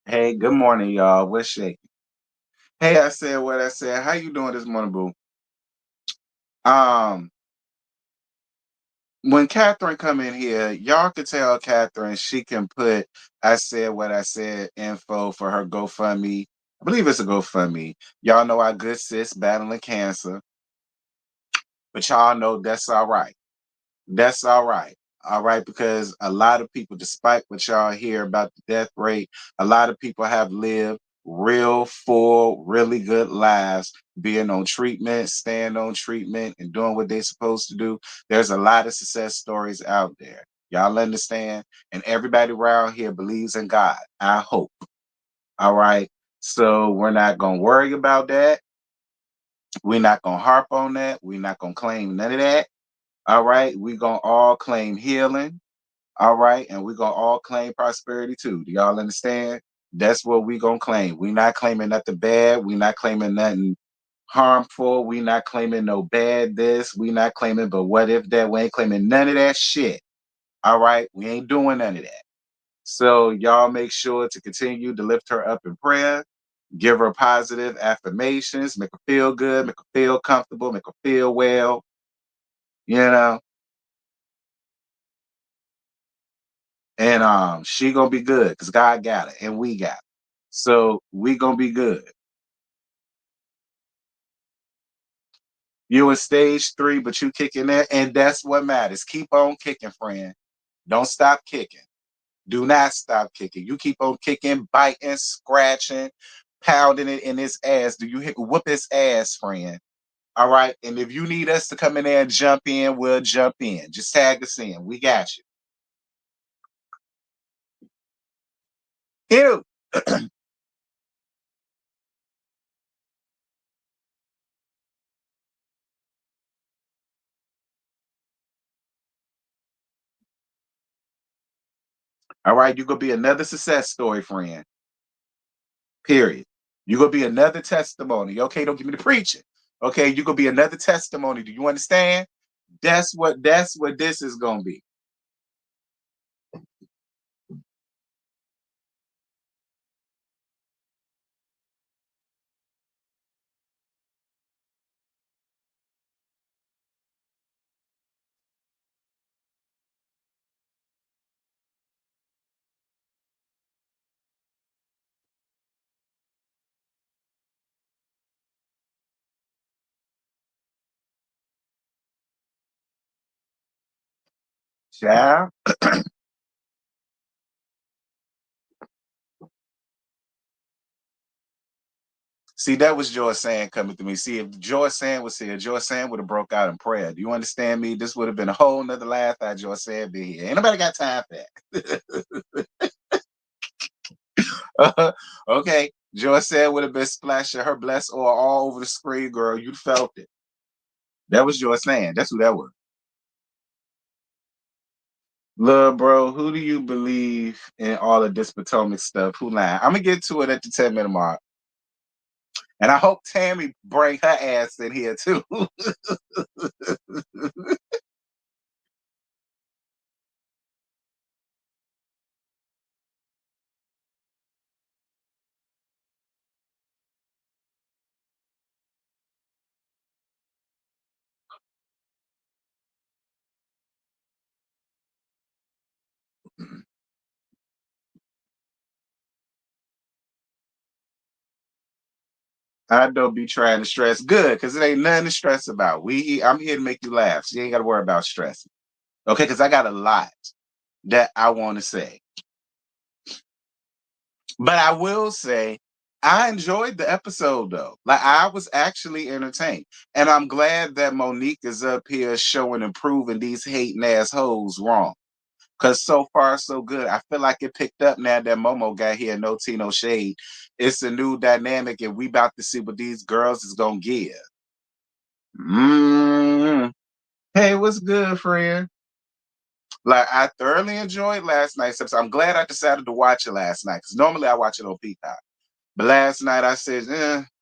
Hey, good morning, y'all. What's shaking? Hey, I said what I said. How you doing this morning, boo? Um, when Catherine come in here, y'all could tell Catherine she can put I said what I said info for her GoFundMe. I believe it's a GoFundMe. Y'all know our good sis battling cancer, but y'all know that's all right. That's all right. All right, because a lot of people, despite what y'all hear about the death rate, a lot of people have lived real, full, really good lives, being on treatment, staying on treatment, and doing what they're supposed to do. There's a lot of success stories out there. Y'all understand? And everybody around here believes in God. I hope. All right. So we're not going to worry about that. We're not going to harp on that. We're not going to claim none of that. All right. We're going to all claim healing. All right, and we're gonna all claim prosperity too. Do y'all understand? That's what we gonna claim. We're not claiming nothing bad. We're not claiming nothing harmful. We're not claiming no bad this. We're not claiming, but what if that? We ain't claiming none of that shit. All right, we ain't doing none of that. So y'all make sure to continue to lift her up in prayer, give her positive affirmations, make her feel good, make her feel comfortable, make her feel well. You know, and she gonna be good because God got it and we got it. So we gonna be good. You in stage 3, but you kicking that, and that's what matters. Keep on kicking, friend. Don't stop kicking. Do not stop kicking. You keep on kicking, biting, scratching, pounding it in his ass. Do you hit whoop his ass, friend? All right. And if you need us to come in there and jump in, we'll jump in. Just tag us in. We got you. Ew. All right. You gonna be another success story, friend. Period. You're gonna be another testimony. Okay, don't give me the preaching. Okay, you're gonna be another testimony. Do you understand? That's what this is gonna be. Child. See, that was Joy Sand coming to me. See, if Joy Sand was here, Joy Sand would have broke out in prayer. Do you understand me? This would have been a whole nother laugh at Joy Sand being here. Ain't nobody got time for that. Okay. Joy Sand would have been splashing her blessed oil all over the screen, girl. You felt it. That was Joy Sand. That's who that was. Lil bro, who do you believe in all of this Potomac stuff? Who lying? I'm gonna get to it at the 10-minute mark. And I hope Tammy bring her ass in here too. I don't be trying to stress. Good, because it ain't nothing to stress about. I'm here to make you laugh. So you ain't gotta worry about stressing. Okay, because I got a lot that I want to say. But I will say I enjoyed the episode though. Like I was actually entertained. And I'm glad that Monique is up here showing and proving these hating assholes wrong. Cause so far so good. I feel like it picked up now that Momo got here. No tea, no shade. It's a new dynamic, and we about to see what these girls is gonna give. Mm. Hey, what's good, friend? Like I thoroughly enjoyed last night's episode. I'm glad I decided to watch it last night because normally I watch it on Peacock. But last night I said,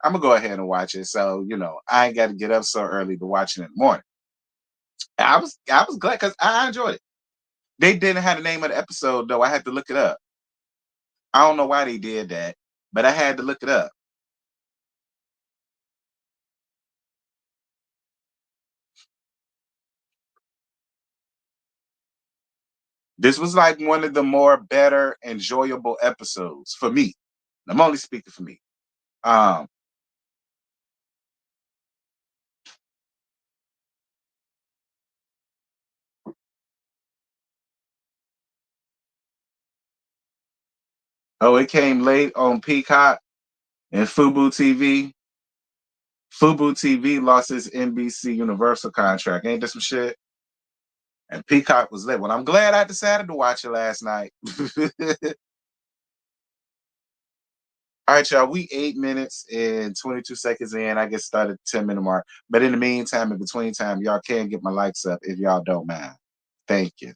I'm gonna go ahead and watch it. So I ain't got to get up so early to watch it in the morning. I was glad because I enjoyed it. They didn't have the name of the episode though. I had to look it up. I don't know why they did that, but I had to look it up. This was like one of the more better, enjoyable episodes for me. I'm only speaking for me. Um, oh, it came late on Peacock and Fubu TV. Fubu TV lost its NBC Universal contract. Ain't this some shit? And Peacock was lit. Well, I'm glad I decided to watch it last night. All right, y'all. We 8 minutes and 22 seconds in. I get started 10-minute mark. But in the meantime, in between time, y'all can get my likes up if y'all don't mind. Thank you.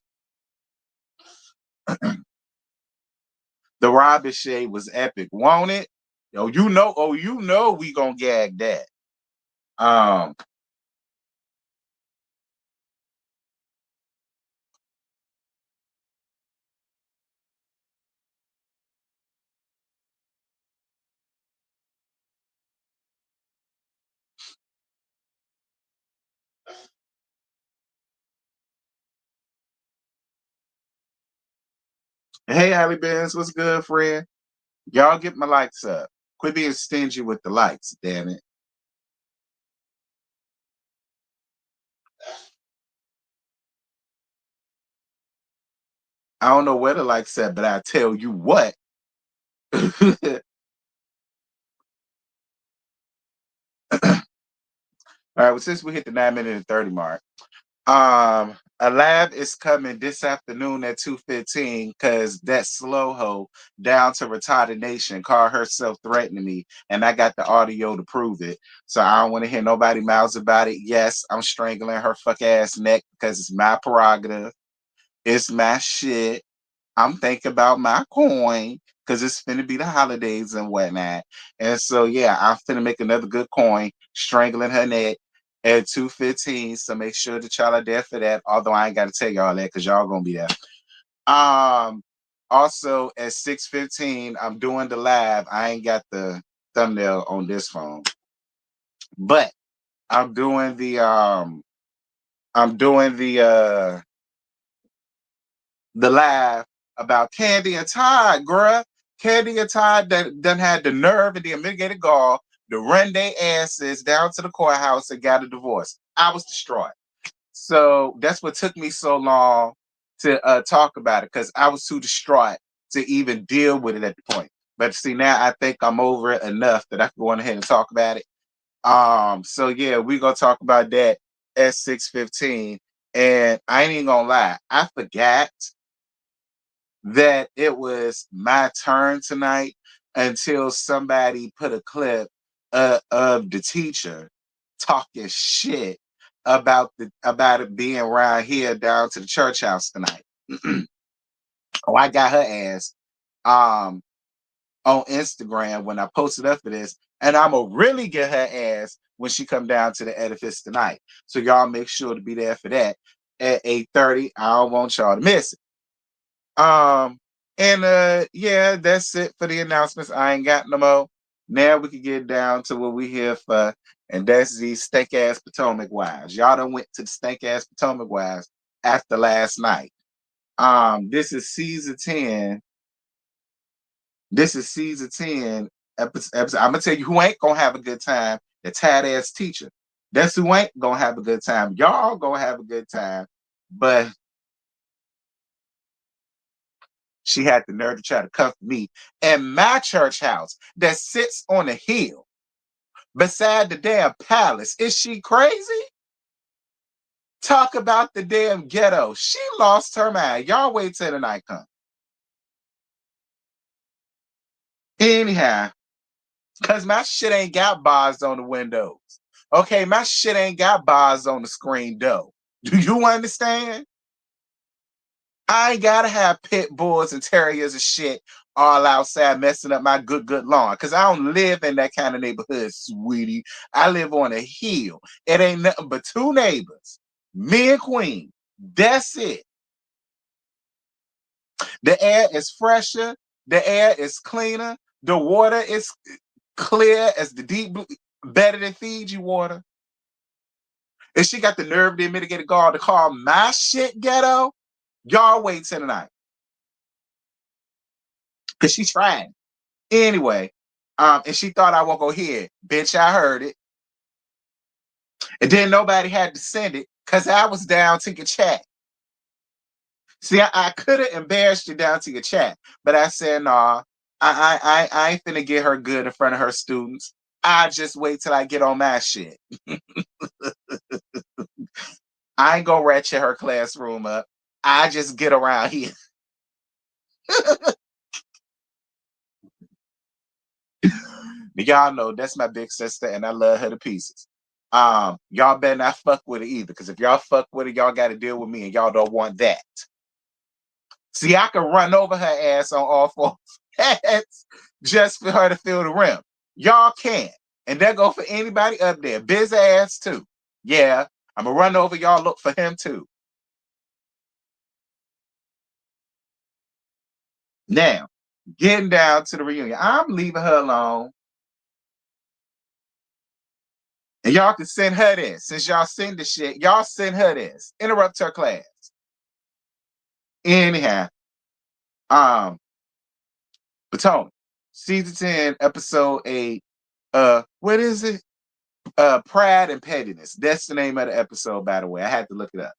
The Robin shade was epic, won't it? Yo, you know we gonna gag that. Um, hey Allie Benz, what's good, friend? Y'all get my likes up. Quit being stingy with the likes, damn it. I don't know where the likes at, but I tell you what. All right, well, since we hit the 9 minute and 30 mark, a lab is coming this afternoon at 2:15 because that slow hoe down to retarded nation called herself threatening me, and I got the audio to prove it. So I don't want to hear nobody mouths about it. Yes, I'm strangling her fuck ass neck because it's my prerogative. It's my shit. I'm thinking about my coin because it's finna be the holidays and whatnot. And so yeah, I'm finna make another good coin, strangling her neck at 2:15. So make sure that y'all are there for that. Although I ain't gotta tell y'all that because y'all gonna be there. Um Also at 6:15, I'm doing the live. I ain't got the thumbnail on this phone, but I'm doing the live about Candy and Todd, bruh. Candy and Todd done had the nerve and the unmitigated gall to run their asses down to the courthouse and got a divorce. I was distraught. So that's what took me so long to talk about it because I was too distraught to even deal with it at the point. But see, now I think I'm over it enough that I can go on ahead and talk about it. So yeah, we're gonna talk about that at 6:15. And I ain't even gonna lie, I forgot that it was my turn tonight until somebody put a clip of the teacher talking shit about it being around here down to the church house tonight. Oh, I got her ass um on Instagram when I posted up for this, and I'ma really get her ass when she come down to the edifice tonight. So y'all make sure to be there for that at 8:30. I don't want y'all to miss it. Um, and yeah, that's it for the announcements. I ain't got no more. Now we can get down to what we here for, and that's the stank ass Potomac wives. Y'all done went to the stank ass Potomac wives after last night. This is season 10. This is season 10 episode. I'm gonna tell you who ain't gonna have a good time. The tad ass teacher. That's who ain't gonna have a good time. Y'all gonna have a good time, but she had the nerve to try to cuff me in my church house that sits on a hill beside the damn palace. Is she crazy? Talk about the damn ghetto. She lost her mind. Y'all wait till the night comes. Anyhow, because my shit ain't got bars on the windows. Okay, my shit ain't got bars on the screen though. Do you understand? I ain't gotta have pit bulls and terriers and shit all outside messing up my good lawn. Cause I don't live in that kind of neighborhood, sweetie. I live on a hill. It ain't nothing but two neighbors. Me and Queen. That's it. The air is fresher. The air is cleaner. The water is clear as the deep blue, better than Fiji water. And she got the nerve to mitigate guard to call my shit ghetto. Y'all wait till tonight. Cause she tried. Anyway, and she thought I won't go hear it. Bitch, I heard it. And then nobody had to send it because I was down to your chat. See, I could have embarrassed you down to your chat, but I said, nah, I ain't finna get her good in front of her students. I just wait till I get on my shit. I ain't gonna ratchet her classroom up. I just get around here. Y'all know that's my big sister, and I love her to pieces. Y'all better not fuck with her either, because if y'all fuck with her, y'all got to deal with me, and y'all don't want that. See, I can run over her ass on all four heads just for her to feel the rim. Y'all can't, and that go for anybody up there. Biz ass too. Yeah, I'm gonna run over y'all. Look for him too. Now, getting down to the reunion, I'm leaving her alone. And y'all can send her this. Since y'all send the shit, y'all send her this. Interrupt her class. Anyhow, um, Potomac, season 10, episode 8. What is it? Pride and Pettiness. That's the name of the episode, by the way. I had to look it up.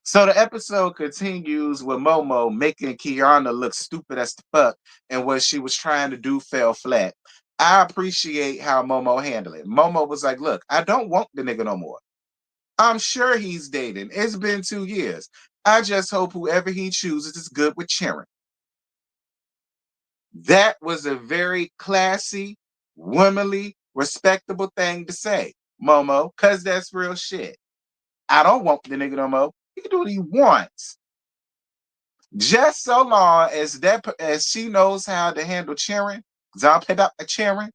So the episode continues with Momo making Kiana look stupid as the fuck, and what she was trying to do fell flat. I appreciate how Momo handled it. Momo was like, look, I don't want the nigga no more. I'm sure he's dating. It's been 2 years. I just hope whoever he chooses is good with Sharon. That was a very classy, womanly, respectable thing to say, Momo, because that's real shit. I don't want the nigga no more. He can do what he wants. Just so long as she knows how to handle Sharon, Zamped up a Sharon,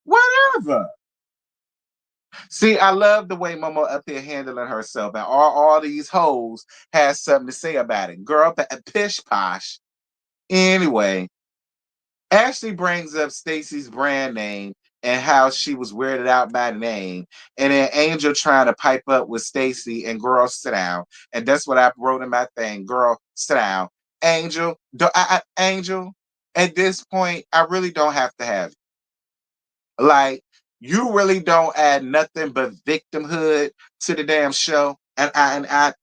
whatever. See, I love the way Momo up here handling herself, and all these hoes has something to say about it. Girl, pish posh. Anyway, Ashley brings up Stacy's brand name and how she was weirded out by the name, and then Angel trying to pipe up with Stacy and girl sit down, and that's what I wrote in my thing. Girl sit down, Angel. Angel. At this point, I really don't have to have it. Like, you really don't add nothing but victimhood to the damn show, and I'm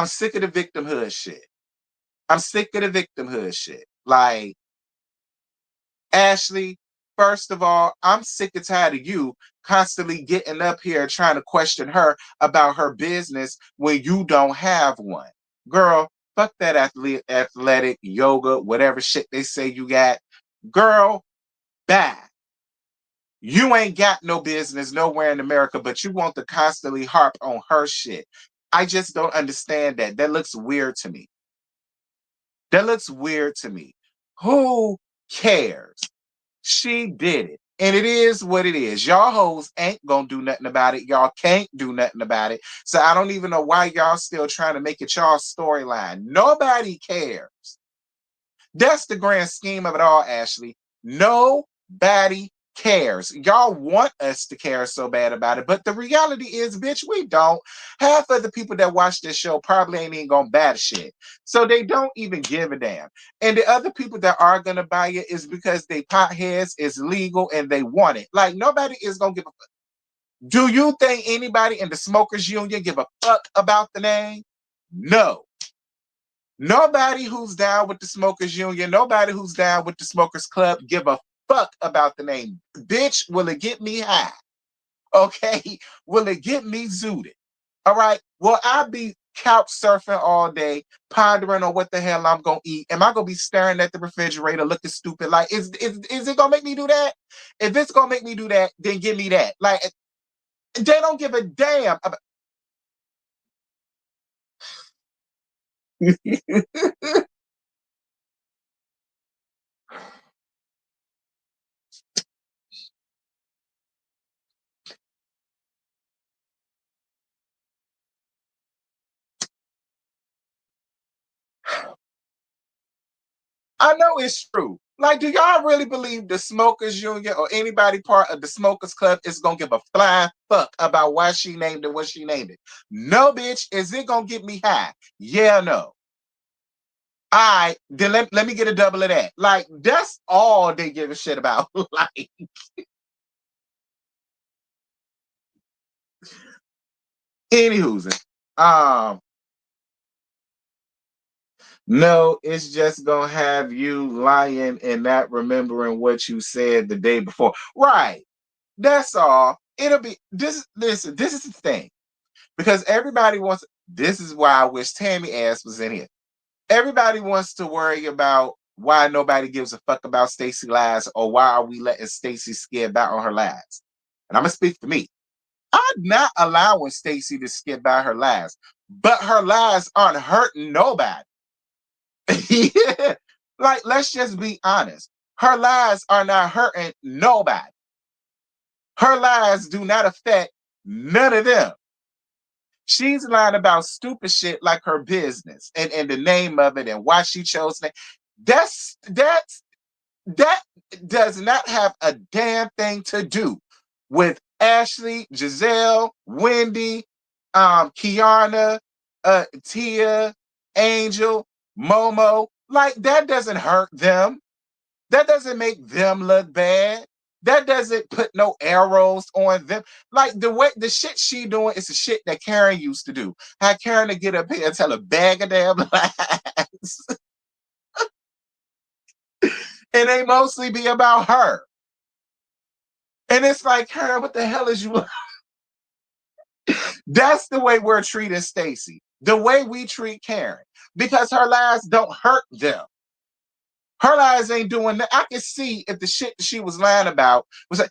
sick of the victimhood shit. I'm sick of the victimhood shit. Like, Ashley, first of all, I'm sick and tired of you constantly getting up here trying to question her about her business when you don't have one. Girl, fuck that athletic yoga, whatever shit they say you got. Girl, bye. You ain't got no business nowhere in America, but you want to constantly harp on her shit. I just don't understand that. That looks weird to me. That looks weird to me. Who cares? She did it. And it is what it is. Y'all hoes ain't gonna do nothing about it. Y'all can't do nothing about it. So I don't even know why y'all still trying to make it y'all storyline. Nobody cares. That's the grand scheme of it all, Ashley. Nobody cares. Y'all want us to care so bad about it, but the reality is, bitch, we don't. Half of the people that watch this show probably ain't even gonna buy the shit. So they don't even give a damn. And the other people that are gonna buy it is because they potheads is legal and they want it. Like, nobody is gonna give a fuck. Do you think anybody in the smokers union give a fuck about the name? No. Nobody who's down with the smokers union, nobody who's down with the smokers club give a fuck about the name. Bitch, will it get me high? Okay. Will it get me zooted? All right. Will I be couch surfing all day, pondering on what the hell I'm gonna eat? Am I gonna be staring at the refrigerator looking stupid? Like, is it gonna make me do that? If it's gonna make me do that, then give me that. Like, they don't give a damn about. I know it's true. Like, do y'all really believe the smokers union or anybody part of the smokers club is gonna give a flying fuck about why she named it what she named it? No, bitch. Is it gonna get me high? Yeah, no. All right, then let me get a double of that. Like, that's all they give a shit about. Like, anywho's it. No, it's just gonna have you lying and not remembering what you said the day before. Right. That's all. It'll be this. Listen, this is the thing because everybody wants. This is why I wish Tammy ass was in here. Everybody wants to worry about why nobody gives a fuck about Stacey lies or why are we letting Stacey skip out on her lies. And I'm gonna speak for me. I'm not allowing Stacey to skip by her lies, but her lies aren't hurting nobody. Yeah. Like, let's just be honest. Her lies are not hurting nobody. Her lies do not affect none of them. She's lying about stupid shit like her business and the name of it and why she chose that. That does not have a damn thing to do with Ashley, Giselle, Wendy, Kiana, Tia, Angel, Momo. Like, that doesn't hurt them. That doesn't make them look bad. That doesn't put no arrows on them. Like, the shit she doing is the shit that Karen used to do. Had Karen to get up here and tell a bag of damn lies. And they mostly be about her. And it's like, Karen, what the hell is you? That's the way we're treating Stacey. The way we treat Karen. Because her lies don't hurt them. Her lies ain't doing that. I can see if the shit that she was lying about was like,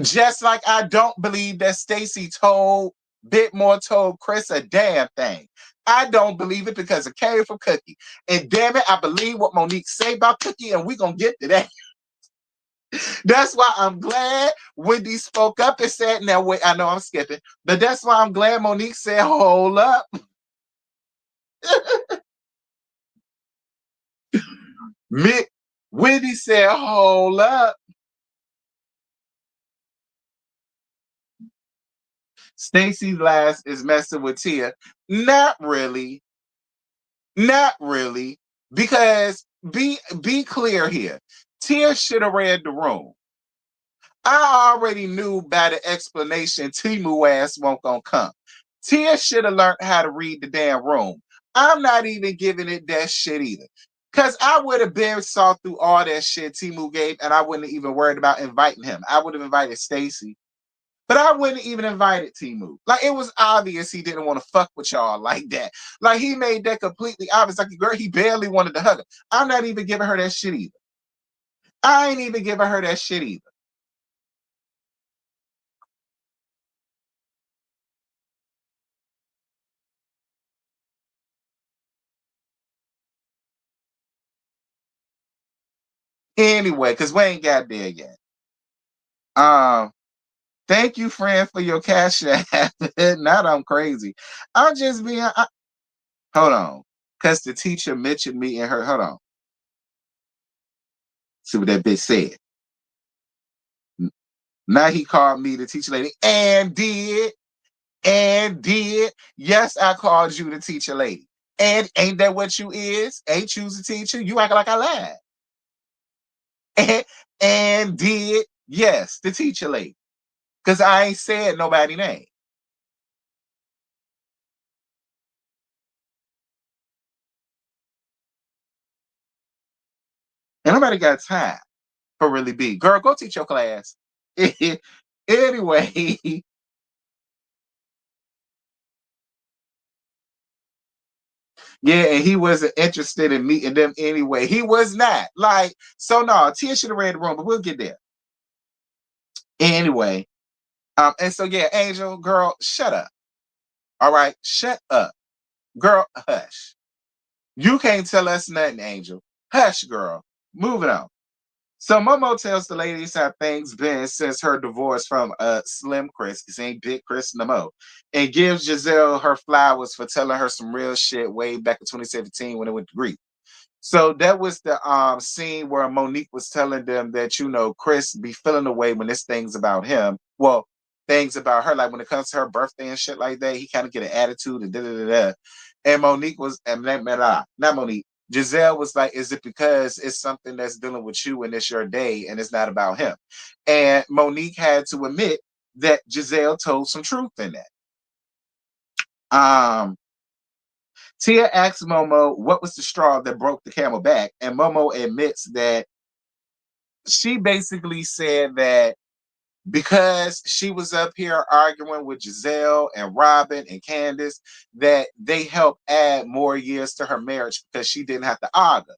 just like I don't believe that Stacey told Bitmore told Chris a damn thing. I don't believe it because it came from Cookie. And damn it, I believe what Monique say about Cookie, and we're gonna get to that. That's why I'm glad Wendy spoke up and said, now wait, I know I'm skipping, but that's why I'm glad Monique said, hold up. Wendy said, hold up. Stacey's last is messing with Tia. Not really. Not really. Because be clear here. Tia should have read the room. I already knew by the explanation Timu ass won't gonna come. Tia should have learned how to read the damn room. I'm not even giving it that shit either. Cause I would have been saw through all that shit Timu gave, and I wouldn't have even worried about inviting him. I would have invited Stacey, but I wouldn't even invited Timu. Like, it was obvious he didn't want to fuck with y'all like that. Like, he made that completely obvious. Like, girl, he barely wanted to hug her. I'm not even giving her that shit either. I ain't even giving her that shit either. Anyway, because we ain't got there yet. Um, Thank you, friend, for your cash app. Not I'm crazy. I'm just being. Hold on, because the teacher mentioned me and her. Hold on. See what that bitch said. Now he called me the teacher lady and did. Yes, I called you the teacher lady. And ain't that what you is? Ain't you the teacher? You acting like I lied. And, and did. Yes, the teacher lady. Because I ain't said nobody name. And nobody got time for really big. Girl, go teach your class. Anyway, yeah, and he wasn't interested in meeting them anyway. He was not. Like, so no, Tia should have read the room, but we'll get there. Anyway, and so yeah, Angel, girl, shut up. All right, shut up. Girl, hush. You can't tell us nothing, Angel. Hush, girl. Moving on. So Momo tells the ladies how things been since her divorce from Slim Chris, because ain't Big Chris no more, and gives Giselle her flowers for telling her some real shit way back in 2017 when it went to grief. So that was the scene where Monique was telling them that, Chris be feeling away when this thing's about him. Well, things about her, like when it comes to her birthday and shit like that, he kind of get an attitude and da da da da. And Monique was, and not Monique, Giselle was like, "Is it because it's something that's dealing with you and it's your day and it's not about him?" And Monique had to admit that Giselle told some truth in that. Um, Tia asks Momo what was the straw that broke the camel back, and Momo admits that she basically said that because she was up here arguing with Giselle and Robin and Candace, that they helped add more years to her marriage because she didn't have to argue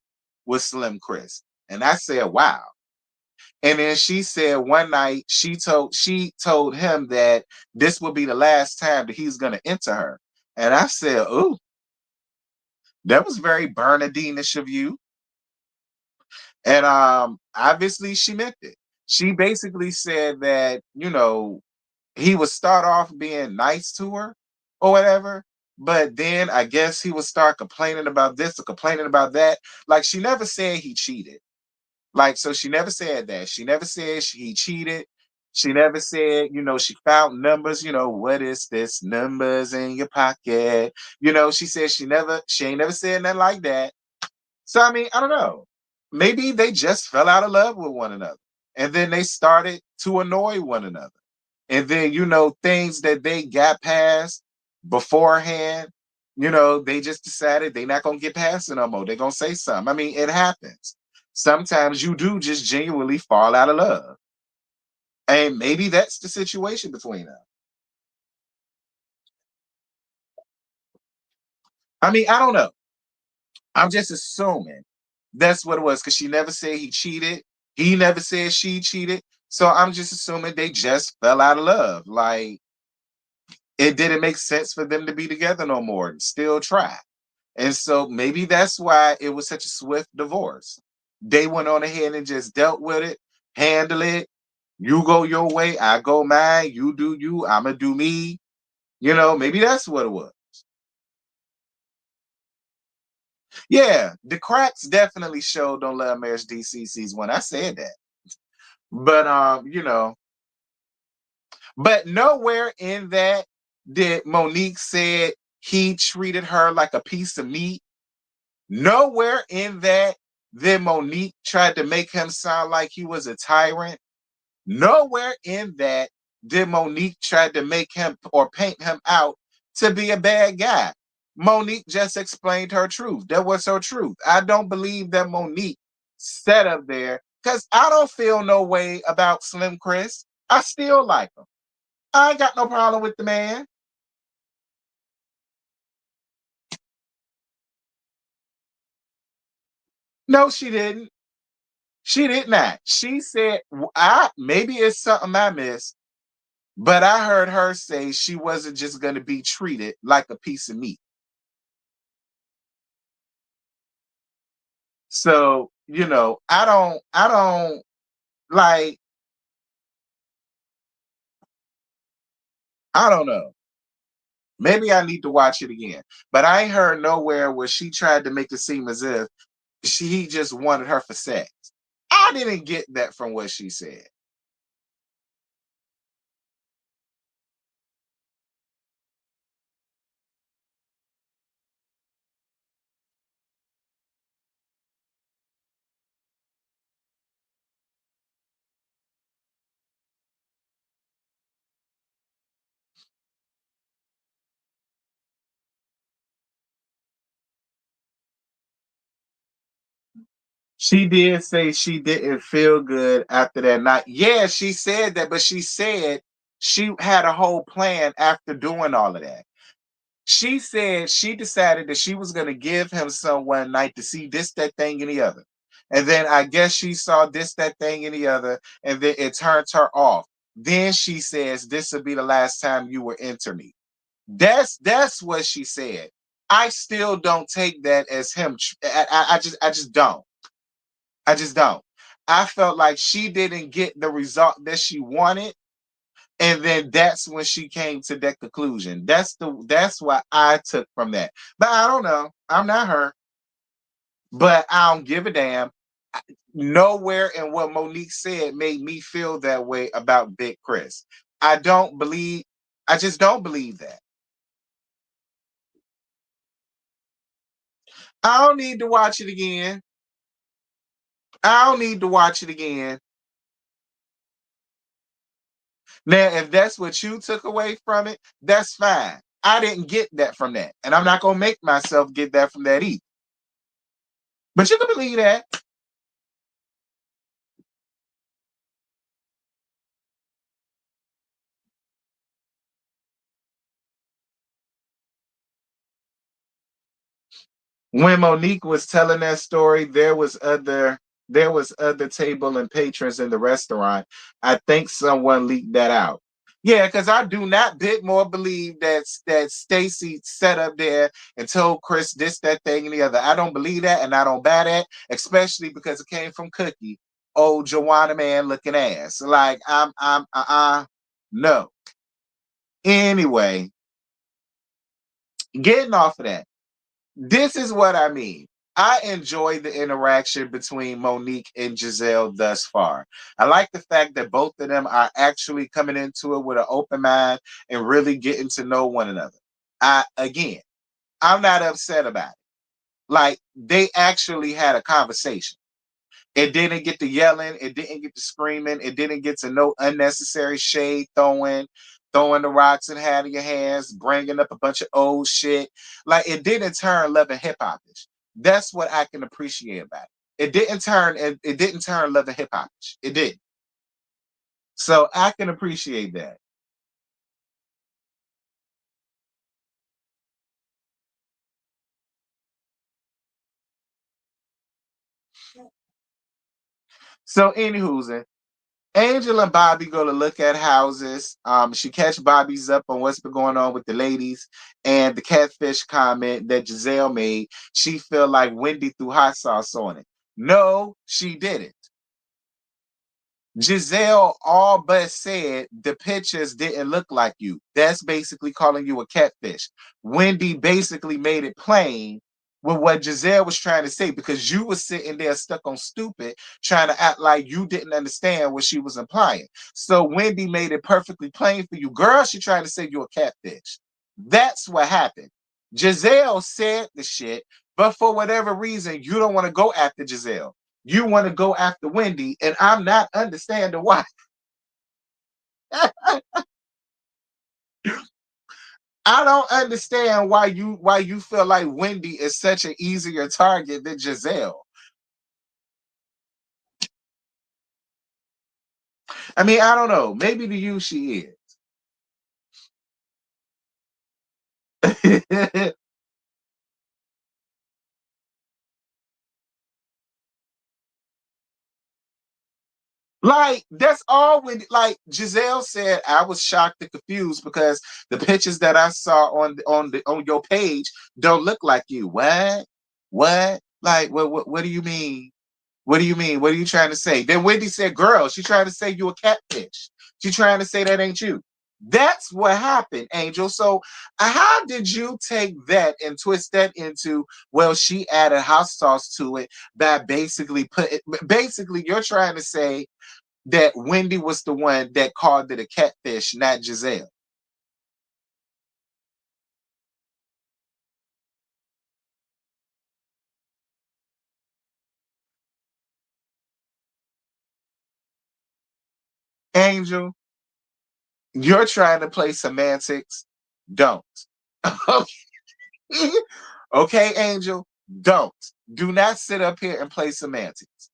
with Slim Chris. And I said, wow. And then she said one night she told him that this would be the last time that he's gonna enter her. And I said, ooh, that was very Bernadine-ish of you. And obviously she meant it. She basically said that, he would start off being nice to her or whatever, but then I guess he would start complaining about this or complaining about that. Like she never said he cheated. Like, so she never said that. She never said he cheated. She never said, she found numbers, what is this? Numbers in your pocket. She said she ain't never said nothing like that. So I mean, I don't know. Maybe they just fell out of love with one another. And then they started to annoy one another. And then, things that they got past beforehand, they just decided they're not gonna get past it no more. They're gonna say something. I mean, it happens. Sometimes you do just genuinely fall out of love. And maybe that's the situation between them. I mean, I don't know. I'm just assuming that's what it was because she never said he cheated. He never said she cheated. So I'm just assuming they just fell out of love. Like it didn't make sense for them to be together no more and still try. And so maybe that's why it was such a swift divorce. They went on ahead and just dealt with it, handle it. You go your way, I go mine. You do you, I'ma do me. Maybe that's what it was. Yeah, the cracks definitely showed on Love Marriage DC season one. I said that. But but nowhere in that did Monique said he treated her like a piece of meat. Nowhere in that did Monique tried to make him sound like he was a tyrant. Nowhere in that did Monique try to make him or paint him out to be a bad guy. Monique just explained her truth. That was her truth. I don't believe that Monique sat up there because I don't feel no way about Slim Chris. I still like him. I ain't got no problem with the man. No, she didn't. She did not. She said, "I maybe it's something I missed, but I heard her say she wasn't just going to be treated like a piece of meat." So, I don't like, I don't know. Maybe I need to watch it again. But I ain't heard nowhere where she tried to make it seem as if he just wanted her for sex. I didn't get that from what she said. She did say she didn't feel good after that night. Yeah, she said that, but she said she had a whole plan after doing all of that. She said she decided that she was going to give him some one night to see this, that thing, and the other. And then I guess she saw this, that thing, and the other, and then it turned her off. Then she says, "This will be the last time you will enter me." That's what she said. I still don't take that as him. I just don't. I just don't. I felt like she didn't get the result that she wanted, and then that's when she came to that conclusion. That's what I took from that. But I don't know. I'm not her. But I don't give a damn. Nowhere in what Monique said made me feel that way about Big Chris. I don't believe, I just don't believe that. I don't need to watch it again. I don't need to watch it again. Now, if that's what you took away from it, that's fine. I didn't get that from that. And I'm not going to make myself get that from that either. But you can believe that. When Monique was telling that story, there was other table and patrons in the restaurant. I think someone leaked that out. Yeah, because I do not bit more believe that Stacy sat up there and told Chris this, that thing, and the other. I don't believe that, and I don't buy that, especially because it came from Cookie, old Joanna man looking ass. Like no. Anyway, getting off of that. This is what I mean. I enjoy the interaction between Monique and Giselle thus far. I like the fact that both of them are actually coming into it with an open mind and really getting to know one another. Again, I'm not upset about it. Like they actually had a conversation. It didn't get to yelling. It didn't get to screaming. It didn't get to no unnecessary shade throwing the rocks and having your hands, bringing up a bunch of old shit. Like it didn't turn Love and Hip Hopish. That's what I can appreciate about it. It didn't turn Love and Hip Hopish. It did. So I can appreciate that. So anywho's Angel and Bobby go to look at houses. She catch Bobby's up on what's been going on with the ladies and the catfish comment that Giselle made. She feel like Wendy threw hot sauce on it. No, she didn't. Giselle all but said the pictures didn't look like you. That's basically calling you a catfish. Wendy basically made it plain with what Giselle was trying to say because you were sitting there stuck on stupid, trying to act like you didn't understand what she was implying. So Wendy made it perfectly plain for you. Girl, she trying to say you're a catfish. That's what happened. Giselle said the shit, but for whatever reason, you don't want to go after Giselle. You want to go after Wendy, and I'm not understanding why. I don't understand why you feel like Wendy is such an easier target than Giselle. I mean, I don't know. Maybe to you she is. Like that's all when like Giselle said I was shocked and confused because the pictures that I saw on your page don't look like you. What? What? Like what do you mean? What do you mean? What are you trying to say? Then Wendy said, girl, she trying to say you a catfish. She trying to say that ain't you. That's what happened, Angel. So how did you take that and twist that into, well, she added hot sauce to it by basically you're trying to say that Wendy was the one that called it a catfish, not Giselle. Angel, you're trying to play semantics. Don't. Okay, Angel, don't. Do not sit up here and play semantics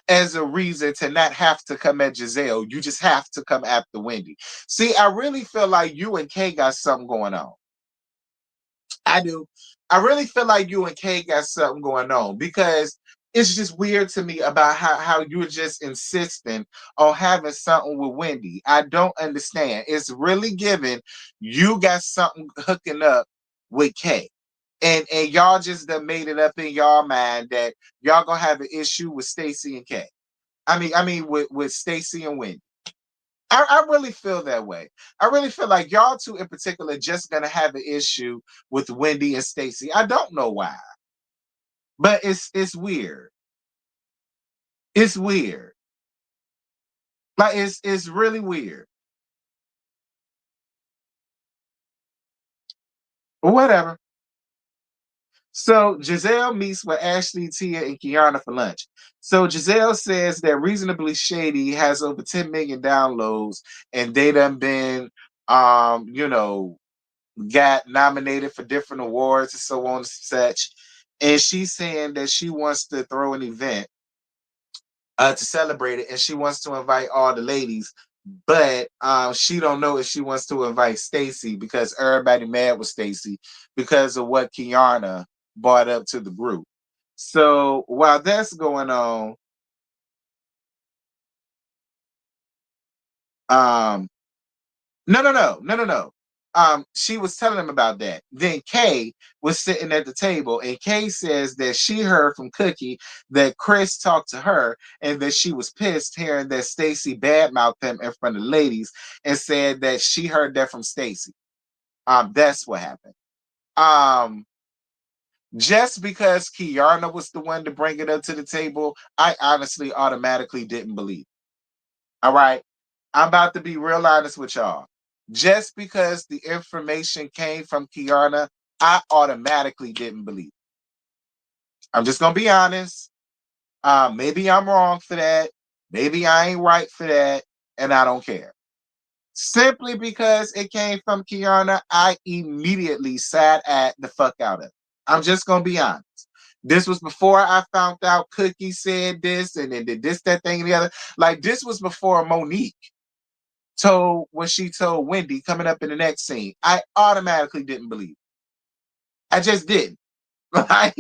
as a reason to not have to come at Giselle. You just have to come after Wendy. See, I really feel like you and Kay got something going on. I do. I really feel like you and Kay got something going on because it's just weird to me about how you're just insisting on having something with Wendy. I don't understand. It's really giving you got something hooking up with Kay. And y'all just done made it up in y'all mind that y'all gonna have an issue with Stacy and Kay. I mean with Stacy and Wendy. I really feel that way. I really feel like y'all two in particular just gonna have an issue with Wendy and Stacy. I don't know why, But it's weird. It's weird. Like it's really weird. Whatever. So Giselle meets with Ashley, Tia, and Kiana for lunch. So Giselle says that Reasonably Shady has over 10 million downloads, and they done been, you know, got nominated for different awards and so on and such. And she's saying that she wants to throw an event to celebrate it, and she wants to invite all the ladies, but she don't know if she wants to invite Stacy because everybody mad with Stacy because of what Kiana brought up to the group. So while that's going on, um, no. She was telling him about that. Then Kay was sitting at the table, and Kay says that she heard from Cookie that Chris talked to her, and that she was pissed hearing that Stacy badmouthed him in front of the ladies, and said that she heard that from Stacy. That's what happened. Um, just because Kiana was the one to bring it up to the table, I honestly automatically didn't believe. All right. I'm about to be real honest with y'all. Just because the information came from Kiana, I automatically didn't believe. I'm just gonna be honest. Maybe I'm wrong for that. Maybe I ain't right for that, and I don't care. Simply because it came from Kiana, I immediately sat at the fuck out of it. I'm just gonna be honest. This was before I found out Cookie said this and then did this, that thing, and the other. Like this was before Monique told when she told Wendy coming up in the next scene. I automatically didn't believe. I just didn't. Like,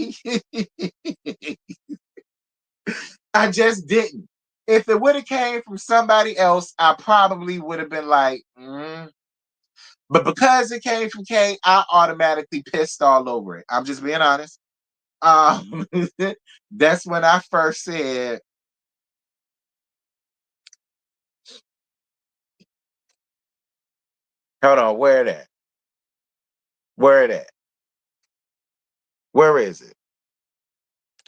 I just didn't. If it would have came from somebody else, I probably would have been like, but because it came from Kay, I automatically pissed all over it. I'm just being honest. Um, that's when I first said, hold on, where that? Where that? Where is it?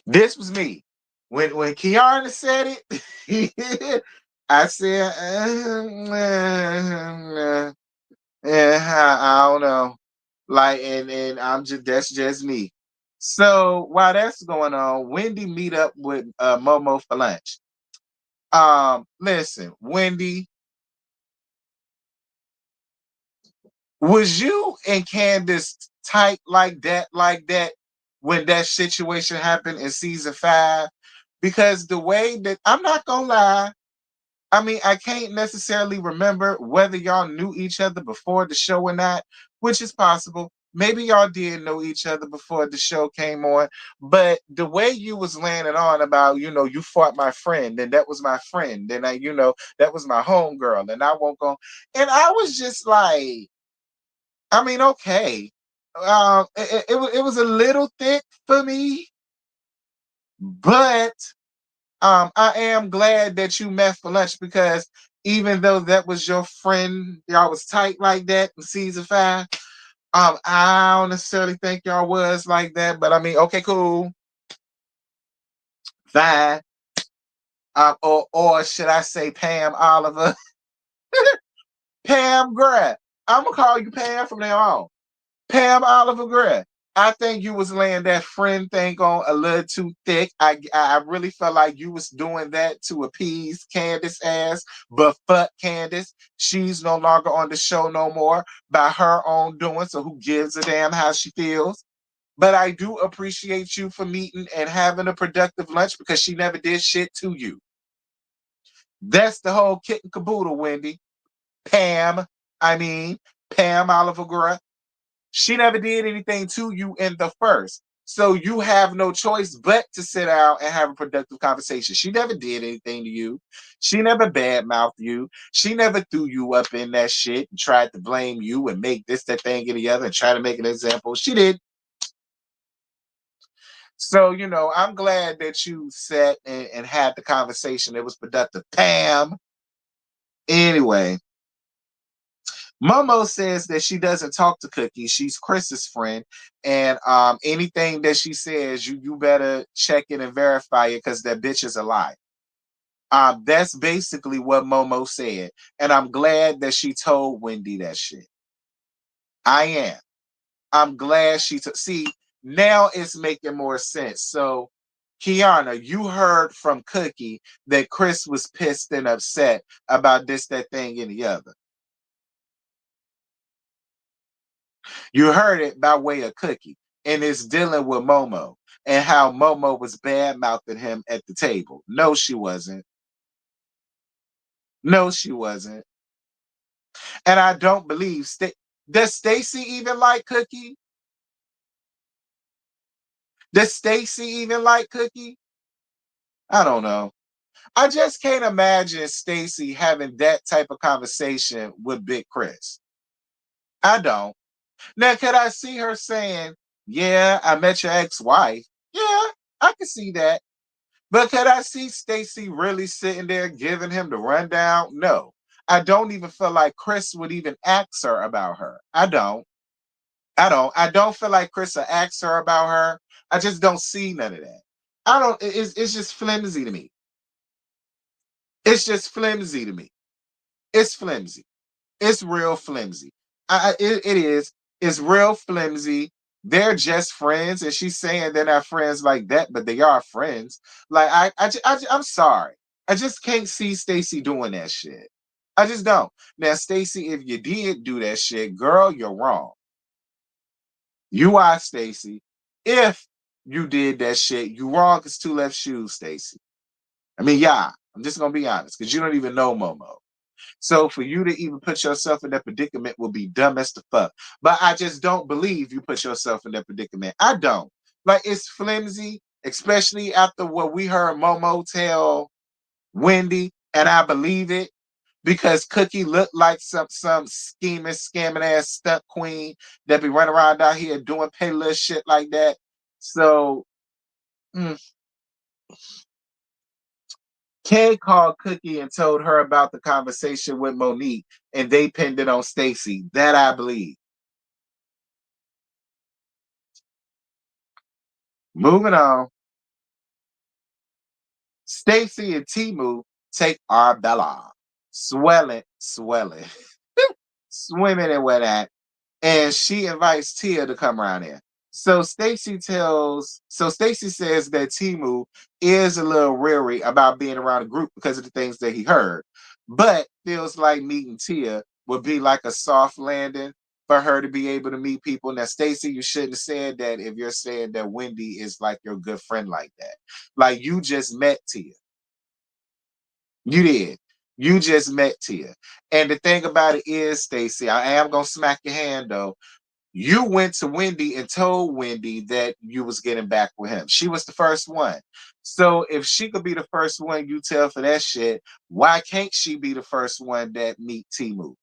This was me. When Kiana said it, I said, I don't know. Like, and I'm just that's just me. So while that's going on, Wendy meet up with Momo for lunch. Listen, Wendy, was you and Candace tight like that when that situation happened in season 5? Because the way that I'm not gonna lie, I mean, I can't necessarily remember whether y'all knew each other before the show or not, which is possible. Maybe y'all did know each other before the show came on, but the way you was landing on about, you fought my friend, and that was my friend, and that was my homegirl, and I won't go. And I was just like, I mean, okay. It was a little thick for me, but I am glad that you met for lunch because even though that was your friend, y'all was tight like that in season 5. I don't necessarily think y'all was like that, but I mean, okay, cool, fine. Or should I say Pam Oliver? Pam Grant. I'm gonna call you Pam from now on. Pam Oliver Gray. I think you was laying that friend thing on a little too thick. I really felt like you was doing that to appease Candace ass, but fuck Candace. She's no longer on the show no more by her own doing, so who gives a damn how she feels? But I do appreciate you for meeting and having a productive lunch because she never did shit to you. That's the whole kit and caboodle, Wendy. Pam, I mean, Pam Oliver Gray. She never did anything to you in the first. So you have no choice but to sit down and have a productive conversation. She never did anything to you. She never badmouthed you. She never threw you up in that shit and tried to blame you and make this, that thing, and the other and try to make an example. She did. So, I'm glad that you sat and had the conversation. It was productive. Pam. Anyway, Momo says that she doesn't talk to Cookie. She's Chris's friend, and anything that she says, you better check it and verify it because that bitch is a lie. That's basically what Momo said, and I'm glad that she told Wendy that shit. I am. I'm glad she took. See, now it's making more sense. So, Kiana, you heard from Cookie that Chris was pissed and upset about this, that thing, and the other. You heard it by way of Cookie, and it's dealing with Momo and how Momo was bad mouthing him at the table. No, she wasn't. No, she wasn't. And I don't believe. Does Stacy even like Cookie? Does Stacy even like Cookie? I don't know. I just can't imagine Stacy having that type of conversation with Big Chris. I don't. Now, could I see her saying, "Yeah, I met your ex-wife"? Yeah, I can see that. But could I see Stacy really sitting there giving him the rundown? No. I don't even feel like Chris would even ask her about her. I don't. I don't. I don't feel like Chris will ask her about her. I just don't see none of that. I don't. It's just flimsy to me. It's just flimsy to me. It's flimsy. It's real flimsy. It is. It's real flimsy. They're just friends, and she's saying they're not friends like that, but they are friends. Like I'm sorry. I just can't see Stacy doing that shit. I just don't. Now, Stacy, if you did do that shit, girl, you're wrong. You are Stacy. If you did that shit, you wrong as two left shoes, Stacy. I mean, yeah. I'm just gonna be honest, because you don't even know Momo. So for you to even put yourself in that predicament will be dumb as the fuck. But I just don't believe you put yourself in that predicament. I don't. Like it's flimsy, especially after what we heard Momo tell Wendy, and I believe it because Cookie looked like some scheming, scamming ass stunt queen that be running around out here doing payless shit like that. So mm, Kay called Cookie and told her about the conversation with Monique, and they pinned it on Stacy. That I believe. Moving on. Stacy and Timu take Arbella. Swelling, swimming in wet at, and she invites Tia to come around there. So Stacy says that Timu is a little weary about being around a group because of the things that he heard, but feels like meeting Tia would be like a soft landing for her to be able to meet people. Now, Stacy, you shouldn't have said that if you're saying that Wendy is like your good friend like that. Like you just met Tia. You did. You just met Tia. And the thing about it is, Stacy, I am gonna smack your hand though. You went to Wendy and told Wendy that you was getting back with him. She was the first one. So if she could be the first one you tell for that shit, why can't she be the first one that meet Timu?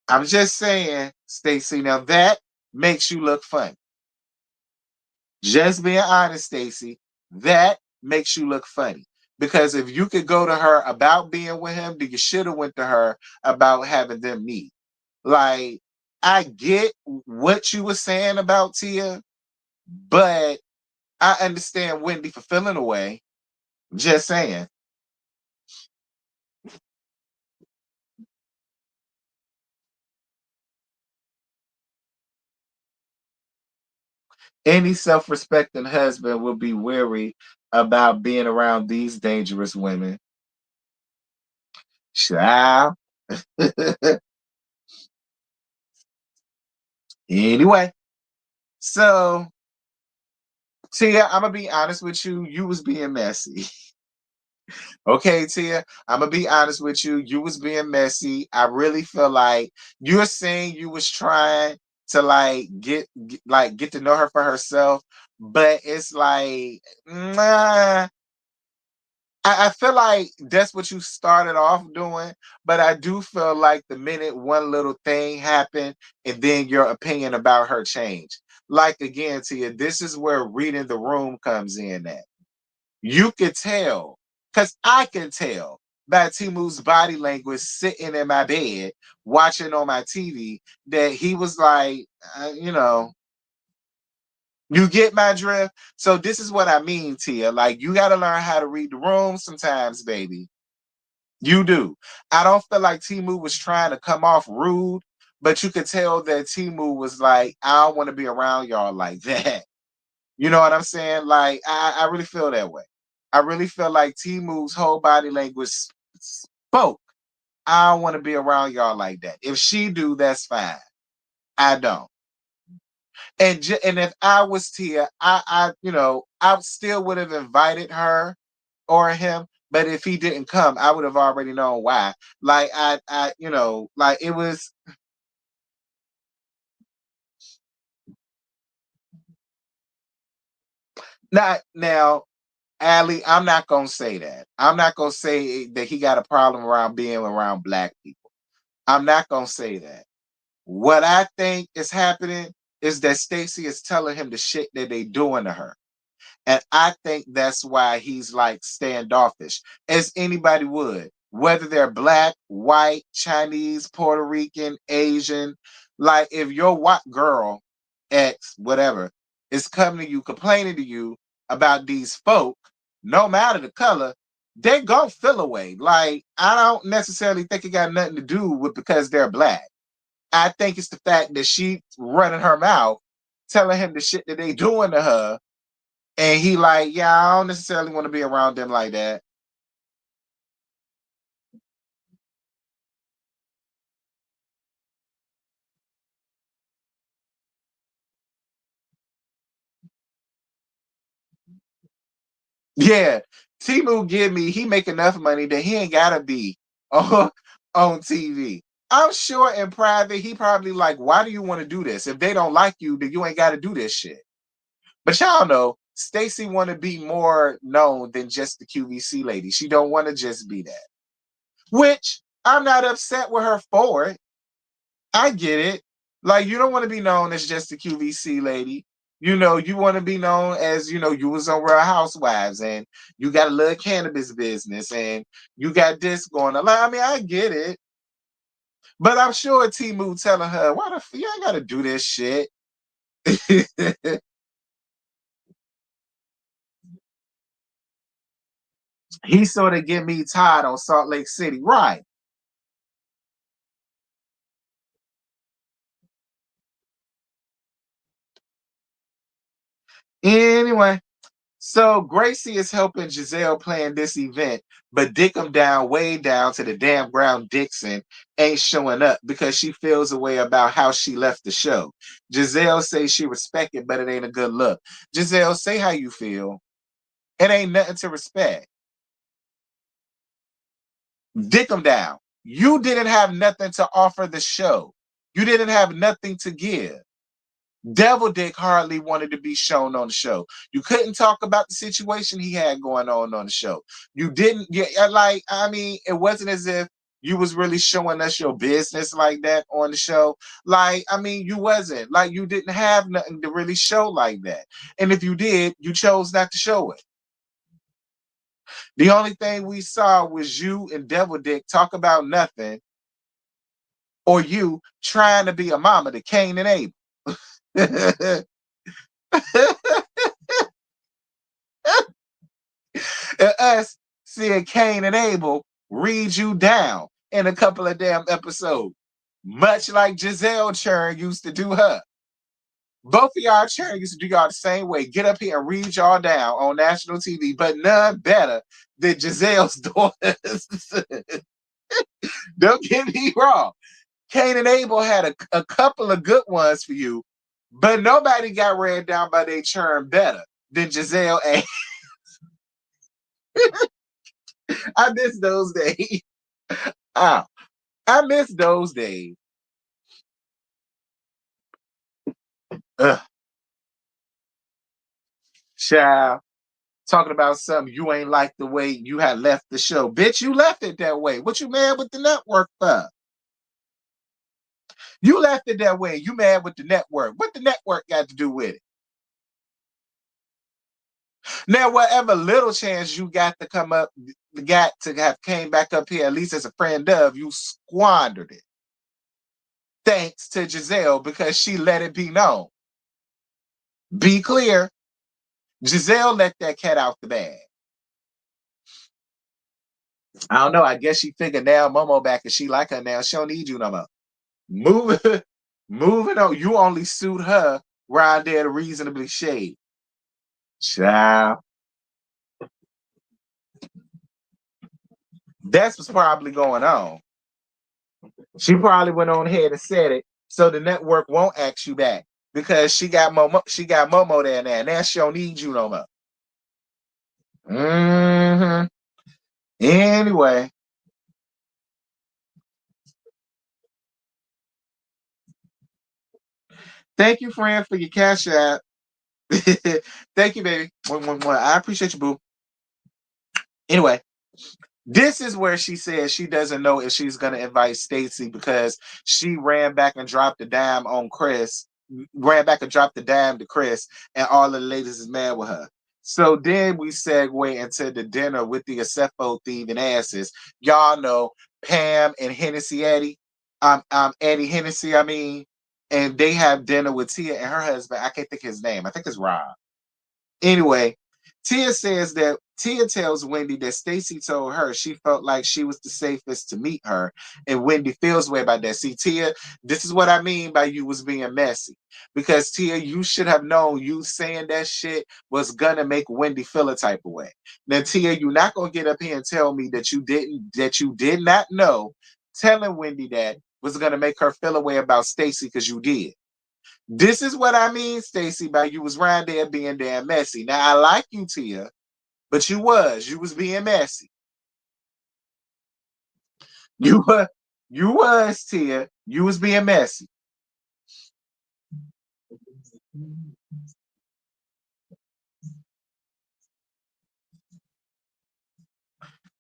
I'm just saying, Stacy. Now that makes you look funny. Just being honest, Stacy, that makes you look funny. Because if you could go to her about being with him, then you should have went to her about having them meet. Like, I get what you were saying about Tia, but I understand Wendy for feeling away. Just saying. Any self-respecting husband will be wary about being around these dangerous women. Child. Anyway, so Tia, I'm gonna be honest with you. You was being messy. Okay, Tia, I'm gonna be honest with you. You was being messy. I really feel like you're saying you was trying to like get to know her for herself, but it's like, nah. I feel like that's what you started off doing, but I do feel like the minute one little thing happened, and then your opinion about her changed. Like again, Tia, this is where reading the room comes in at. You could tell, because I can tell by Timu's body language sitting in my bed watching on my TV that he was like, you get my drift? So this is what I mean, Tia. Like, you got to learn how to read the room sometimes, baby. You do. I don't feel like Timu was trying to come off rude, but you could tell that Timu was like, I don't want to be around y'all like that. You know what I'm saying? Like, I really feel that way. I really feel like Timu's whole body language spoke. I don't want to be around y'all like that. If she do, that's fine. I don't. And if I was Tia, I still would have invited her or him. But if he didn't come, I would have already known why. Like like it was not now. Allie, I'm not gonna say that. I'm not gonna say that he got a problem around being around black people. I'm not gonna say that. What I think is happening is that Stacey is telling him the shit that they doing to her. And I think that's why he's like standoffish, as anybody would, whether they're black, white, Chinese, Puerto Rican, Asian. Like, if your white girl, ex, whatever, is coming to you, complaining to you about these folk, no matter the color, they gonna feel away. Like, I don't necessarily think it got nothing to do with because they're black. I think it's the fact that she running her mouth, telling him the shit that they doing to her, and he like, yeah, I don't necessarily want to be around them like that. Yeah, Timu give me, he make enough money that he ain't gotta be on, on TV. I'm sure in private, he probably like, why do you want to do this? If they don't like you, then you ain't gotta do this shit. But y'all know, Stacey want to be more known than just the QVC lady. She don't want to just be that. Which I'm not upset with her for it. I get it. Like, you don't want to be known as just a QVC lady. You want to be known as, you was on Real Housewives and you got a little cannabis business and you got this going on. Like, I mean, I get it. But I'm sure Timu telling her, why the you ain't gotta do this shit. He sort of get me tired on Salt Lake City. Right. Anyway. So Gracie is helping Giselle plan this event, but Dick 'em down way down to the damn ground Dixon ain't showing up because she feels a way about how she left the show. Giselle says she respect it, but it ain't a good look. Giselle, say how you feel. It ain't nothing to respect. Dick 'em down. You didn't have nothing to offer the show. You didn't have nothing to give. Devil Dick hardly wanted to be shown on the show. You couldn't talk about the situation he had going on the show. You didn't, yeah, like, I mean, it wasn't as if you was really showing us your business like that on the show. Like, I mean, you wasn't. Like, you didn't have nothing to really show like that. And if you did, you chose not to show it. The only thing we saw was you and Devil Dick talk about nothing, or you trying to be a mama to Cain and Abel. And us seeing Cain and Abel read you down in a couple of damn episodes, much like Giselle Churn used to do her. Both of y'all Churn used to do y'all the same way. Get up here and read y'all down on national TV, but none better than Giselle's daughters. Don't get me wrong. Cain and Abel had a couple of good ones for you, but nobody got read down by their Churn better than Giselle and I miss those days. Ah, I miss those days. Ugh, child, talking about something you ain't like the way you had left the show. Bitch, you left it that way. What you mad with the network for? You left it that way. You mad with the network. What the network got to do with it? Now, whatever little chance you got to come up got to have came back up here, at least as a friend of, you squandered it. Thanks to Giselle because she let it be known. Be clear, Giselle let that cat out the bag. I don't know. I guess she figured now Momo back and she like her now. She don't need you no more. Moving, moving on. You only suit her right there to reasonably shade. Child. That's what's probably going on. She probably went on ahead and said it so the network won't ask you back because she got Momo there now. Now she don't need you no more. Mm-hmm. Anyway. Thank you, friend, for your cash app. Thank you, baby. I appreciate you, boo. Anyway, this is where she says she doesn't know if she's gonna invite Stacy because she ran back and dropped the dime on Chris, ran back and dropped the dime to Chris, and all the ladies is mad with her. So then we segue into the dinner with the Acefo thieving asses. Y'all know Pam and Hennessy Eddie. Eddie Hennessy, I mean, and they have dinner with Tia and her husband. I can't think his name. I think it's Rob. Anyway, Tia tells Wendy that Stacy told her she felt like she was the safest to meet her, and Wendy feels way about that. See, Tia, this is what I mean by you was being messy. Because Tia, you should have known you saying that shit was gonna make Wendy feel a type of way. Now, Tia, you're not gonna get up here and tell me that you did not know telling Wendy that was gonna make her feel a way about Stacy because you did. This is what I mean, Stacy, by you was around there being damn messy. Now I like you, Tia, but you was being messy. You were, you was Tia, you was being messy.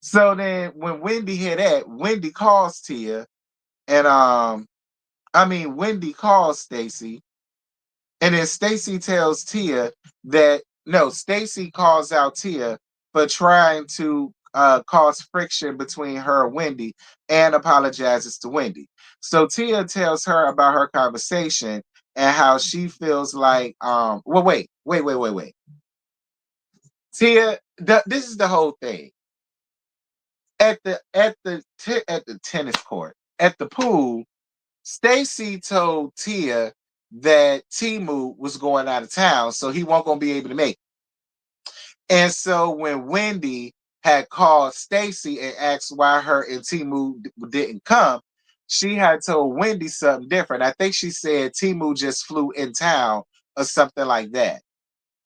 So then when Wendy hear that, Wendy calls Tia, and Wendy calls Stacy. And then Stacy tells Tia that no, Stacy calls out Tia for trying to cause friction between her and Wendy and apologizes to Wendy. So Tia tells her about her conversation and how she feels like well wait. Tia, this is the whole thing. At the tennis court, at the pool, Stacy told Tia that Timu was going out of town, so he won't gonna be able to make it. And so when Wendy had called Stacy and asked why her and Timu didn't come, she had told Wendy something different. I think she said Timu just flew in town or something like that.